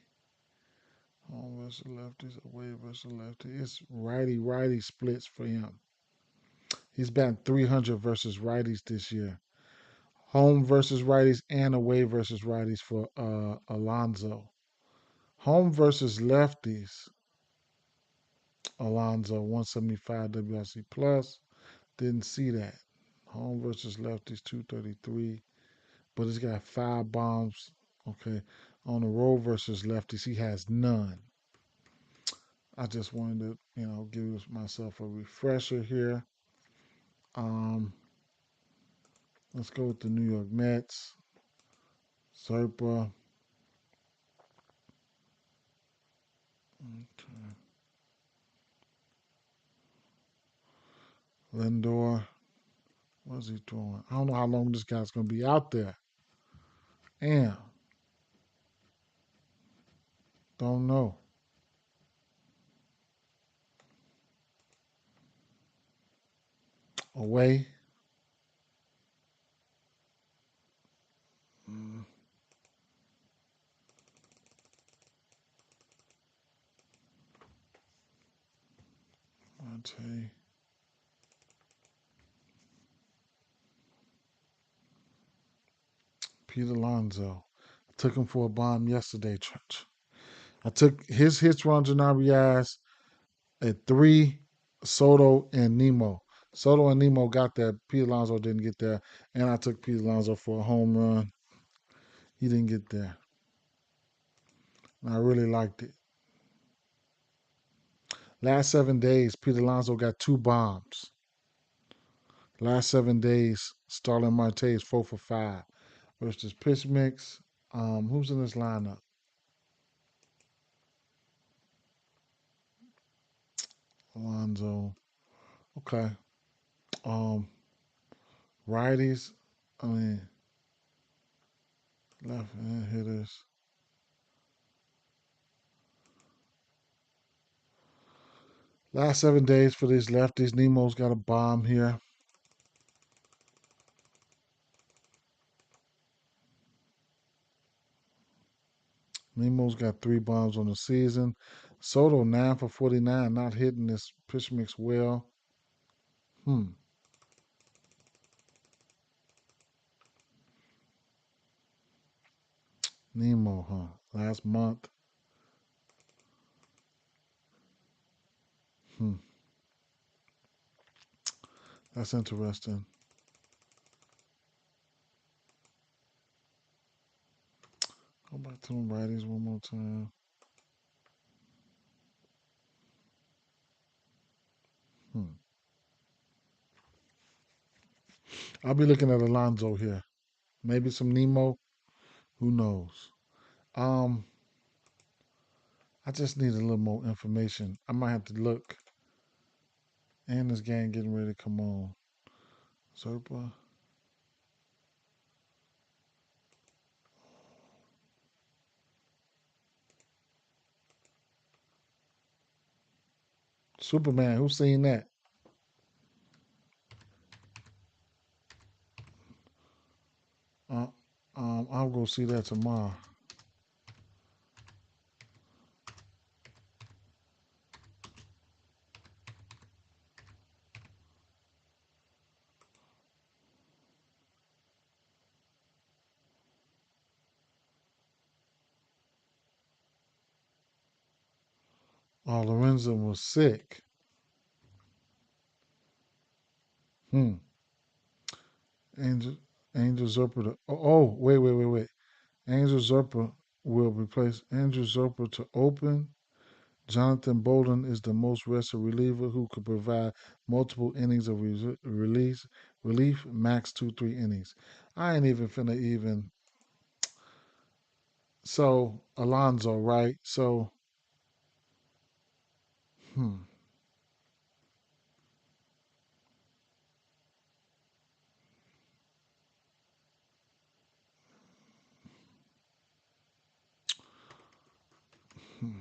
home versus lefties, away versus lefties. It's righty splits for him. He's batting 300 versus righties this year. Home versus righties and away versus righties for Alonso. Home versus lefties, Alonso 175 WRC plus. Didn't see that. Home versus lefties 233, but he's got 5 bombs. Okay, on the road versus lefties, he has none. I just wanted to, give myself a refresher here. Um, let's go with the New York Mets. Serpa. Okay. Lindor. What's he throwing? I don't know how long this guy's going to be out there. And don't know. Away. Mm, I'll tell you. Pete Alonso. I took him for a bomb yesterday, Trench. I took his hits, runs, and RBIs at 3, Soto and Nemo. Soto and Nemo got there. Pete Alonso didn't get there. And I took Pete Alonso for a home run. He didn't get there. And I really liked it. Last 7 days, Pete Alonso got 2 bombs. Last 7 days, Starling Marte is 4 for 5 versus pitch mix. Who's in this lineup? Alonso. Okay. Um, Righties. I mean, left hand hitters. Last 7 days for these lefties. Nemo's got a bomb here. Nemo's got 3 bombs on the season. Soto 9 for 49, not hitting this pitch mix well. Hmm. Nemo, huh? Last month. Hmm. That's interesting. Go back to them righties one more time. Hmm. I'll be looking at Alonso here. Maybe some Nemo. Who knows? Um, I just need a little more information. I might have to look. And this game getting ready to come on. Serpa. Superman. Who's seen that? Uh, I'll go see that tomorrow. Oh, Lorenzo was sick. Hmm. Angel Angel Zerper. Wait. Angel Zerper will replace Angel Zerper to open. Jonathan Bolden is the most rested reliever who could provide multiple innings of relief, max 2-3 innings. I ain't even finna even. So Alonzo, right? So, hmm, hmm.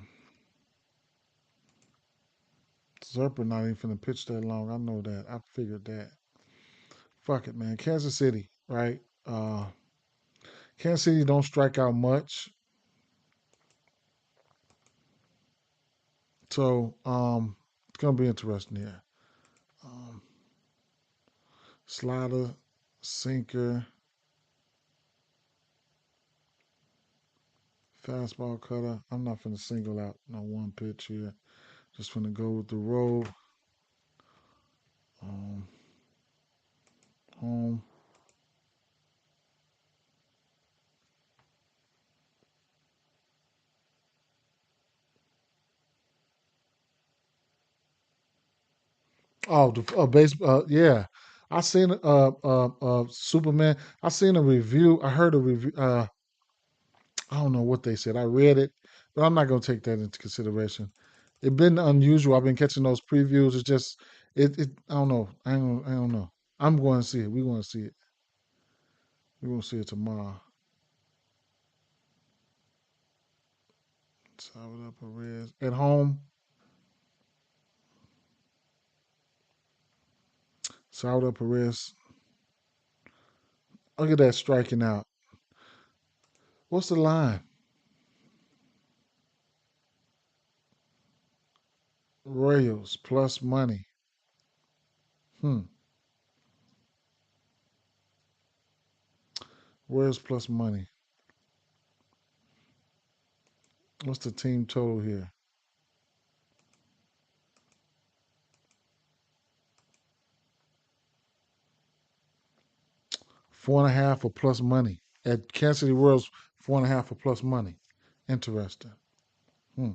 Zerper not even finna pitch that long. I know that. I figured that. Fuck it, man. Kansas City, right? Kansas City don't strike out much, so it's gonna be interesting here. Um, Slider, sinker, fastball cutter. I'm not finna single out no one pitch here. Just finna go with the roll. Um, home. Oh, the base. Yeah, I seen Superman. I seen a review. I heard a review. I don't know what they said. I read it, but I'm not gonna take that into consideration. It's been unusual. I've been catching those previews. It's just it. I don't know. I don't know. I'm going to see it. We're going to see it. We're going to see it tomorrow. Salvador Perez at home. Salvador Perez. Look at that striking out. What's the line? Royals plus money. Hmm. Royals plus money. What's the team total here? 4.5 or plus money. At Kansas City Royals, 4.5 or plus money. Interesting. Hmm.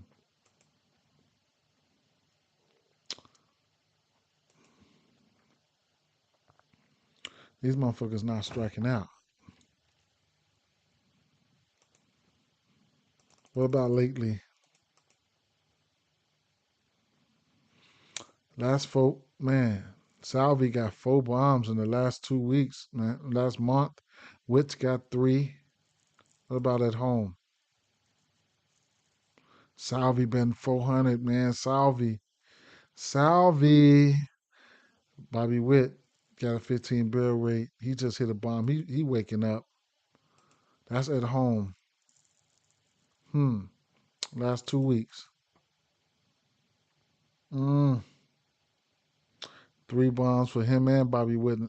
These motherfuckers not striking out. What about lately? Last four, man. Salvi got 4 bombs in the last 2 weeks, man. Last month. Witts got three. What about at home? Salvi been 400, man. Salvi. Bobby Witt got a 15 barrel rate. He just hit a bomb. He waking up. That's at home. Hmm. Last 2 weeks. Mm. 3 bombs for him and Bobby Witt.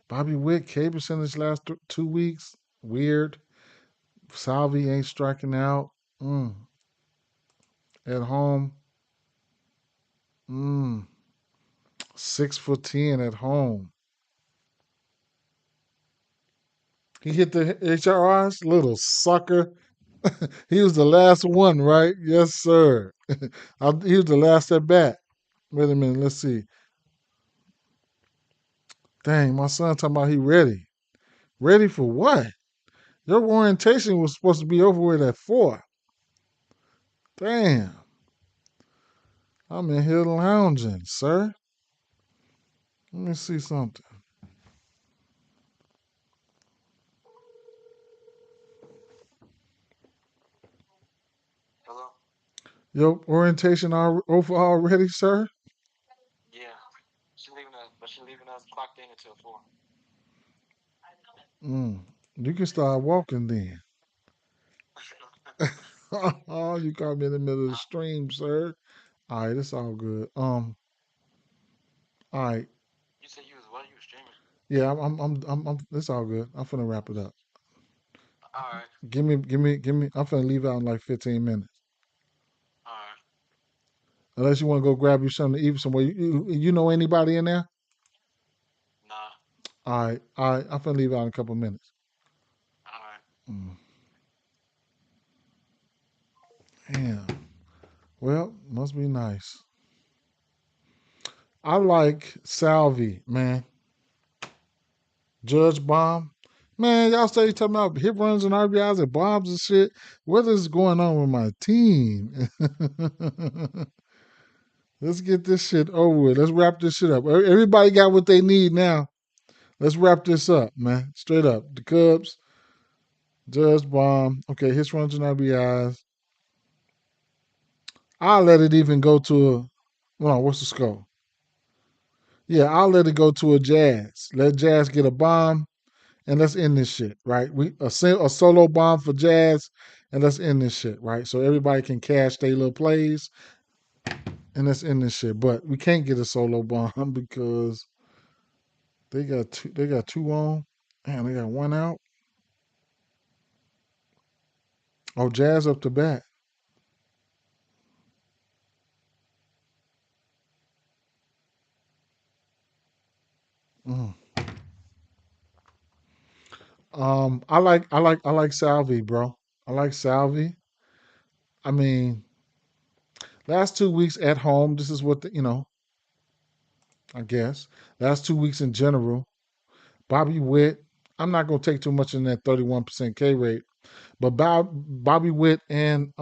Bobby Witt, K percentage last 2 weeks. Weird. Salvi ain't striking out. Mm. At home. Mm. 6 for 10 at home. He hit the HRIs, little sucker. He was the last one, right? Yes, sir. He was the last at bat. Wait a minute, let's see. Dang, my son talking about he ready. Ready for what? Your orientation was supposed to be over with at 4. Damn, I'm in here lounging, sir. Let me see something. Your orientation over already, sir? Mm. You can start walking then. Oh, you caught me in the middle of the stream, sir. All right, it's all good. All right. Yeah, it's all good. I'm finna wrap it up. Give me. I'm finna leave out in like 15 minutes. Unless you want to go grab you something to eat somewhere. You know anybody in there? Nah. All right, all right. I'm finna leave out in a couple minutes. All right. Mm, damn. Well, must be nice. I like Salvi, man. Judge Bomb. Man, y'all stay talking about hit runs and RBIs and bombs and shit. What is going on with my team? Let's get this shit over with. Let's wrap this shit up. Everybody got what they need now. Let's wrap this up, man. Straight up. The Cubs, Judge Bomb. Okay, hits, runs, and RBIs. I'll let it even go to a. Well, what's the score? Yeah, I'll let it go to a Jazz. Let Jazz get a bomb, and let's end this shit, right? A solo bomb for Jazz, and let's end this shit, right? So everybody can cash their little plays, and let's end this shit. But we can't get a solo bomb because they got two. They got two on, and they got one out. Oh, Jazz up to bat. Mm. I like Salvi, bro. I like Salvi. I mean, last 2 weeks at home. This is what I guess last 2 weeks in general. Bobby Witt. I'm not gonna take too much in that 31% K rate, but Bobby Witt and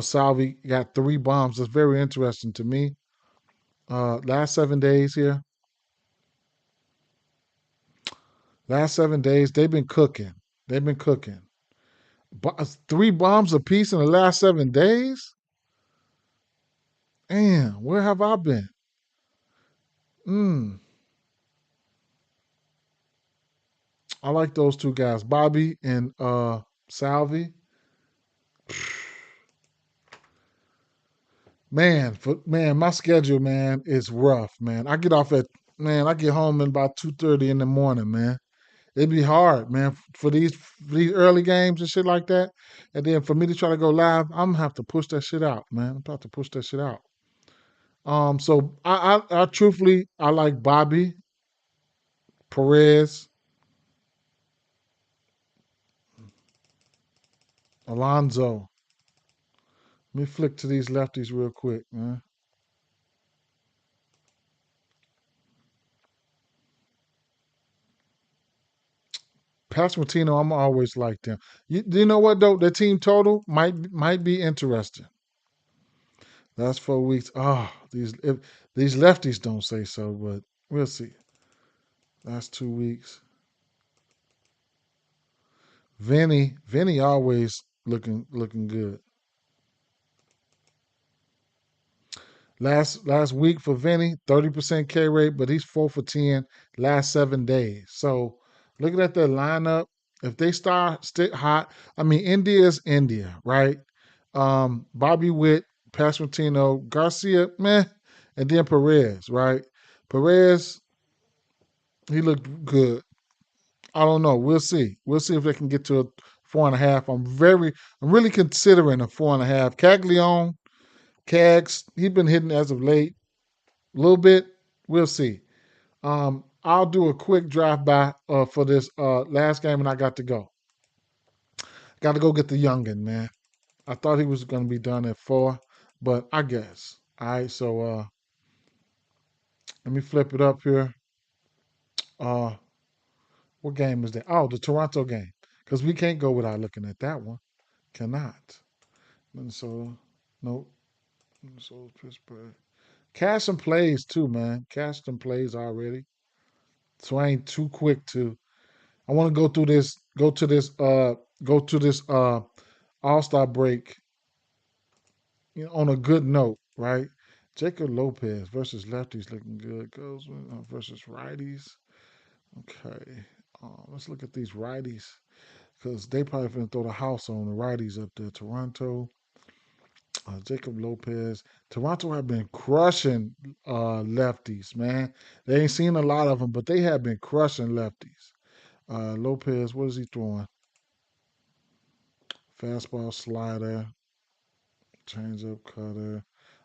Salvi got three bombs. That's very interesting to me. Last 7 days here. Last 7 days they've been cooking. They've been cooking. Three bombs apiece in the last 7 days. Damn, where have I been? Mm, I like those two guys, Bobby and Salvi. Man, my schedule, man, is rough, man. I get home at about 2:30 in the morning, man. It'd be hard, man, for these early games and shit like that. And then for me to try to go live, I'm gonna have to push that shit out, man. I'm about to push that shit out. So I truthfully I like Bobby Perez, Alonzo. Let me flick to these lefties real quick, man. Pasquantino, I'm always like them. You know what though? The team total might be interesting. Last 4 weeks. These lefties don't say so, but we'll see. Last 2 weeks. Vinny always looking good. Last week for Vinny, 30% K rate, but he's 4 for 10 last 7 days. So looking at their lineup, if they start stick hot, I mean India is India, right? Bobby Witt, Pasquantino, Garcia, meh, and then Perez, right? Perez, he looked good. I don't know. We'll see. We'll see if they can get to a 4.5. I'm really considering a 4.5. Cags, he's been hitting as of late a little bit. We'll see. I'll do a quick drive by for this last game, and I got to go. Got to go get the youngin, man. I thought he was going to be done at 4, but I guess. All right, so let me flip it up here. Uh, what game is that? Oh, the Toronto game, because we can't go without looking at that one. Cannot. Minnesota. Nope. Minnesota, Pittsburgh. Cash some plays too, man. Cash some plays already. So I ain't too quick to. I want to go through this. Go to this All-Star break, on a good note, right? Jacob Lopez versus lefties looking good. Goes versus righties. Okay. Let's look at these righties because they probably finna throw the house on the righties up there. Toronto. Jacob Lopez. Toronto have been crushing lefties, man. They ain't seen a lot of them, but they have been crushing lefties. Lopez, what is he throwing? Fastball slider. Change up cutter.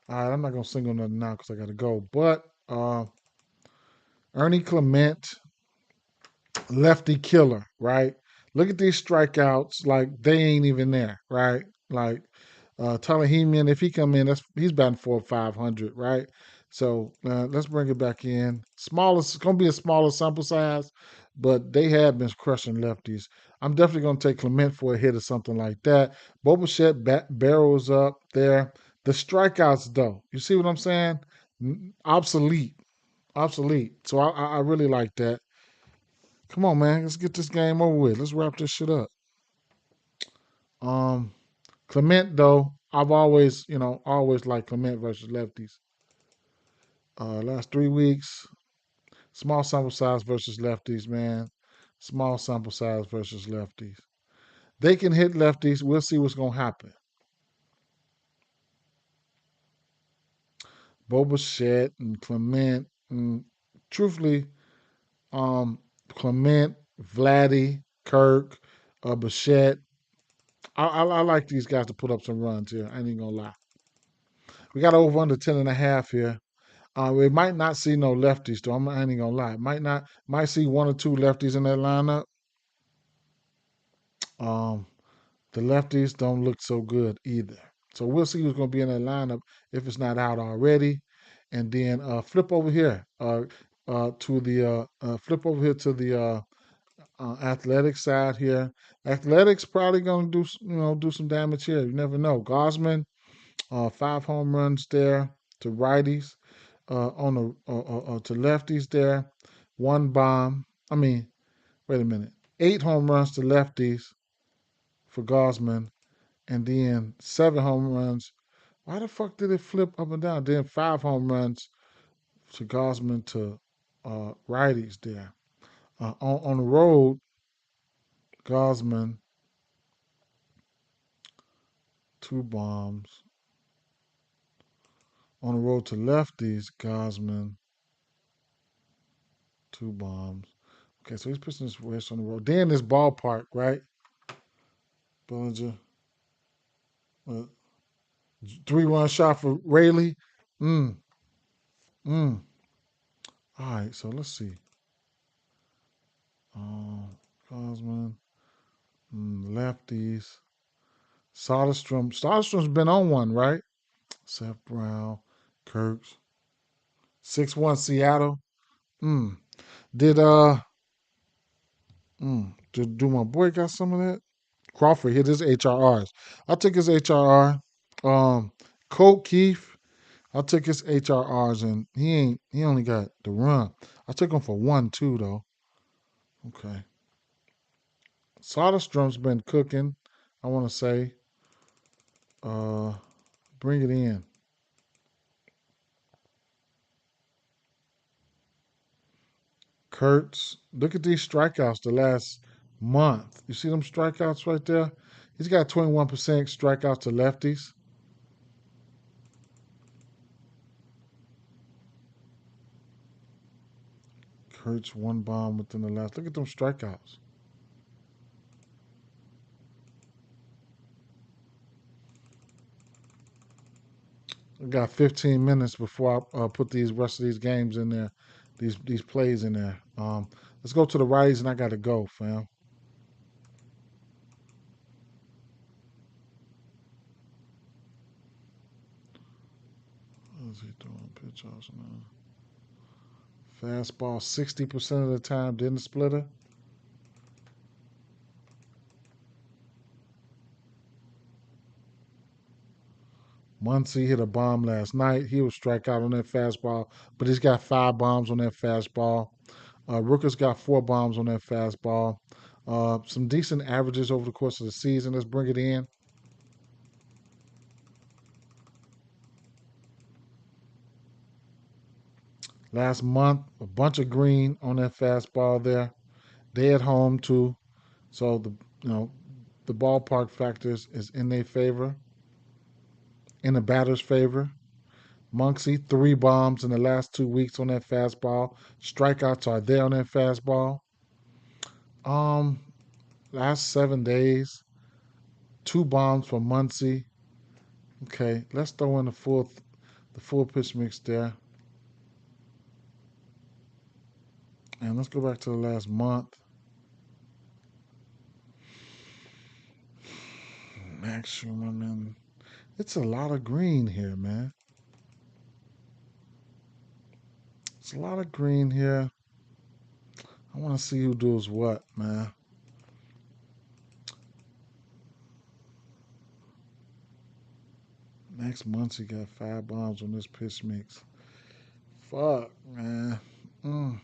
All right, I'm not gonna single nothing now because I gotta go. But Ernie Clement, lefty killer, right? Look at these strikeouts, like they ain't even there, right? Like Talahemian, if he come in, he's batting 4 or 500, right? So let's bring it back in. Smallest, it's gonna be a smaller sample size, but they have been crushing lefties. I'm definitely gonna take Clement for a hit or something like that. Boba barrels up there. The strikeouts, though, you see what I'm saying? Obsolete, obsolete. So I really like that. Come on, man. Let's get this game over with. Let's wrap this shit up. Um, Clement, though, I've always, always liked Clement versus lefties. Last 3 weeks, small sample size versus lefties, man. Small sample size versus lefties. They can hit lefties. We'll see what's gonna happen. Boba and Clement. Truthfully, um, Clement, Vladdy, Kirk, Bichette. I like these guys to put up some runs here. I ain't gonna lie. We got over under 10.5 here. We might not see no lefties though. I ain't gonna lie. Might see one or two lefties in that lineup. Um, the lefties don't look so good either. So we'll see who's gonna be in that lineup if it's not out already. And then flip over here. To the flip over here to the athletic side here. Athletics probably gonna do some damage here. You never know. Gosman, 5 home runs there to righties. On the to lefties there. One bomb. I mean, wait a minute. 8 home runs to lefties for Gosman, and then 7 home runs. Why the fuck did it flip up and down? Then 5 home runs to Gosman to righties there. On the road, Gosman, 2 bombs. On the road to lefties, Gosman, 2 bombs. Okay, so he's pitching this west on the road. Then this ballpark, right? Bellinger, uh, 3-run shot for Rayleigh. Mm, mm. All right, so let's see. Cosman, lefties. Soderstrom. Soderstrom's been on one, right? Seth Brown, Kirks. 6-1 Seattle. Mm. Did do my boy got some of that? Crawford hit his HRRs. I took his HRR. Colt Keith, I took his HRRs and he only got the run. I took him for 1-2 though. Okay. Soderstrom's been cooking, I want to say. Uh, bring it in. Kurtz. Look at these strikeouts the last month. You see them strikeouts right there? He's got 21% strikeouts to lefties. Kurtz, 1 bomb within the last. Look at them strikeouts. I got 15 minutes before I put these rest of these games in there, these plays in there. Let's go to the righties, and I got to go, fam. What is he doing? Pitch outs now. Fastball 60% of the time. Didn't splitter. Muncy hit a bomb last night. He was strike out on that fastball, but he's got 5 bombs on that fastball. Rooker's got 4 bombs on that fastball. Some decent averages over the course of the season. Let's bring it in. Last month, a bunch of green on that fastball there. They at home too, so the ballpark factors is in their favor, in the batter's favor. Muncie, 3 bombs in the last 2 weeks on that fastball. Strikeouts are there on that fastball. Um, Last 7 days, 2 bombs for Muncie, Okay, let's throw in the full pitch mix there. And let's go back to the last month. Max Schumann. It's a lot of green here, man. It's a lot of green here. I want to see who does what, man. Next month, he got 5 bombs on this pitch mix. Fuck, man. Mm.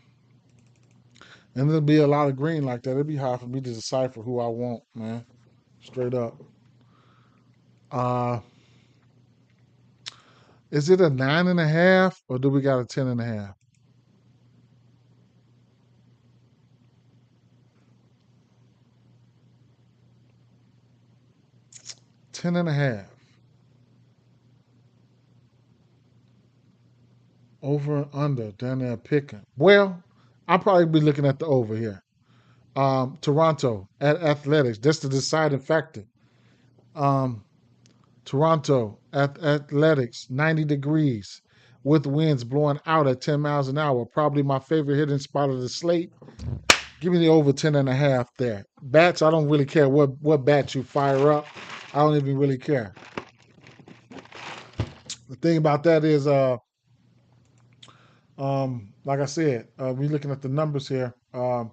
And there'll be a lot of green like that. It'd be hard for me to decipher who I want, man. Straight up. Uh, is it a 9.5 or do we got a 10.5? 10.5. Over and under down there picking. Well, I'll probably be looking at the over here. Toronto at Athletics. That's the deciding factor. Um, Toronto at Athletics, 90 degrees with winds blowing out at 10 miles an hour. Probably my favorite hitting spot of the slate. Give me the over 10.5 there. Bats, I don't really care what bats you fire up. I don't even really care. The thing about that is, like I said, we're looking at the numbers here. Um,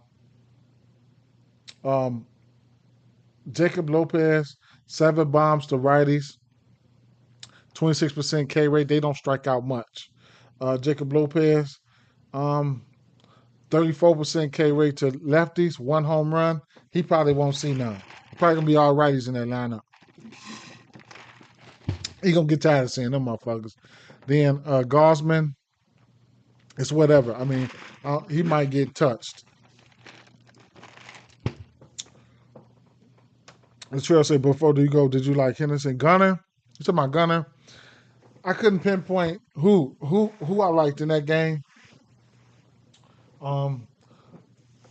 Jacob Lopez, 7 bombs to righties, 26% K rate. They don't strike out much. Jacob Lopez, um, 34% K rate to lefties, 1 home run. He probably won't see none. Probably gonna be all righties in that lineup. He gonna get tired of seeing them motherfuckers. Then Gosman, it's whatever. I mean, he might get touched. The trail say before do you go? Did you like Henderson Gunner? You talking about Gunner? I couldn't pinpoint who I liked in that game. Um,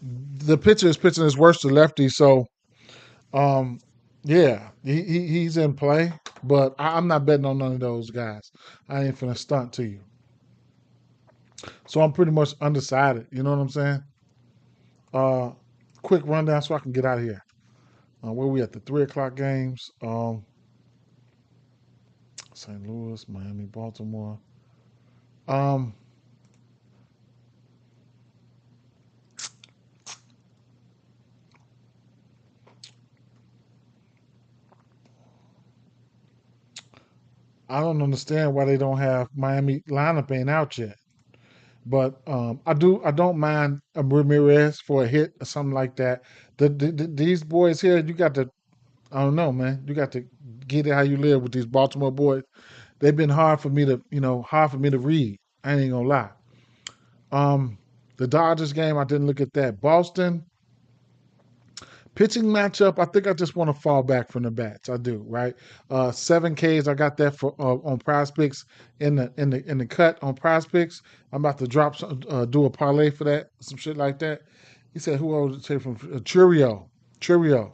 the pitcher is pitching his worst to lefty, so um, yeah, he's in play. But I'm not betting on none of those guys. I ain't finna stunt to you. So I'm pretty much undecided. You know what I'm saying? Uh, quick rundown so I can get out of here. Where we at the 3 o'clock games? St. Louis, Miami, Baltimore. Um, I don't understand why they don't have Miami lineup ain't out yet. But I don't mind a Ramirez for a hit or something like that. These boys here, you got to I don't know, man. You got to get it how you live with these Baltimore boys. They've been hard for me to read. I ain't gonna lie. Um, the Dodgers game, I didn't look at that. Boston pitching matchup. I think I just want to fall back from the bats. I do, right? 7 Ks. I got that for on Prize Picks in the cut on Prize Picks. I'm about to do a parlay for that, some shit like that. He said, "Who else would say from Churio, Churio,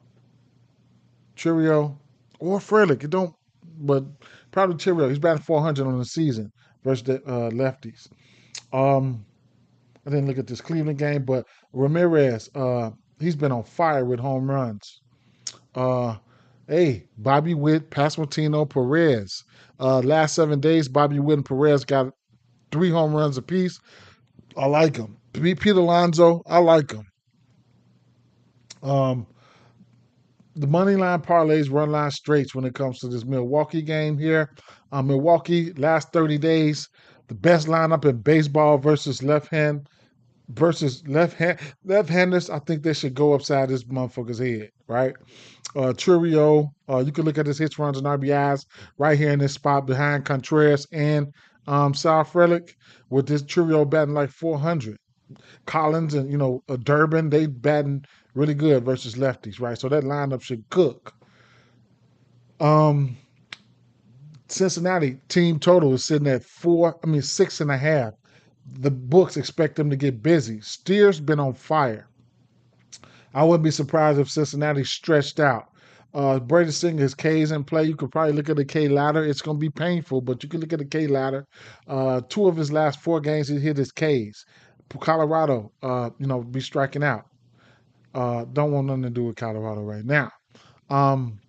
or Frelick? It don't, but probably Churio. He's batting 400 on the season versus the lefties. Um, I didn't look at this Cleveland game, but Ramirez, he's been on fire with home runs. Uh, hey, Bobby Witt, Pasquantino, Perez. Last 7 days, Bobby Witt and Perez got 3 home runs apiece. I like them. Pete Alonso, I like him. Um, the money line parlays run line straights when it comes to this Milwaukee game here. Milwaukee, last 30 days, the best lineup in baseball versus left-handers. I think they should go upside this motherfucker's head, right? Churio, you can look at his hits, runs, and RBIs right here in this spot behind Contreras and Sal Frelick with this Churio batting like 400. Collins and Durbin, they batting really good versus lefties, right? So that lineup should cook. Um, Cincinnati team total is sitting at 6.5. The books expect them to get busy. Steer's been on fire. I wouldn't be surprised if Cincinnati stretched out. Brady Singer, his K's in play. You could probably look at the K ladder. It's going to be painful, but you can look at the K ladder. Two of his last four games, he hit his K's. Colorado, be striking out. Don't want nothing to do with Colorado right now. Um,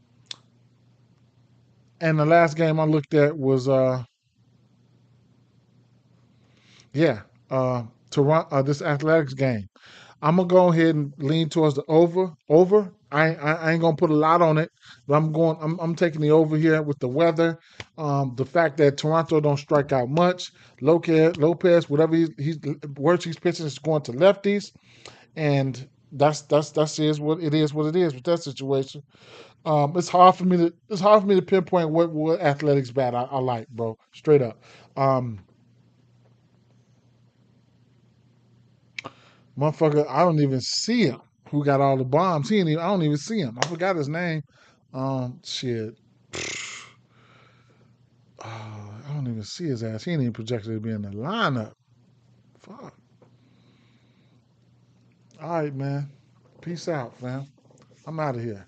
and the last game I looked at was, yeah, Toronto. This Athletics game. I'm gonna go ahead and lean towards the over. Over. I ain't gonna put a lot on it, but I'm taking the over here with the weather. The fact that Toronto don't strike out much. Lopez, whatever he's words he's pitching is going to lefties, and that's is what it is. What it is with that situation. It's hard for me to pinpoint what athletics bat I like, bro. Straight up. Um, Motherfucker, I don't even see him. Who got all the bombs? I don't even see him. I forgot his name. Shit. I don't even see his ass. He ain't even projected to be in the lineup. Fuck. All right, man. Peace out, fam. I'm out of here.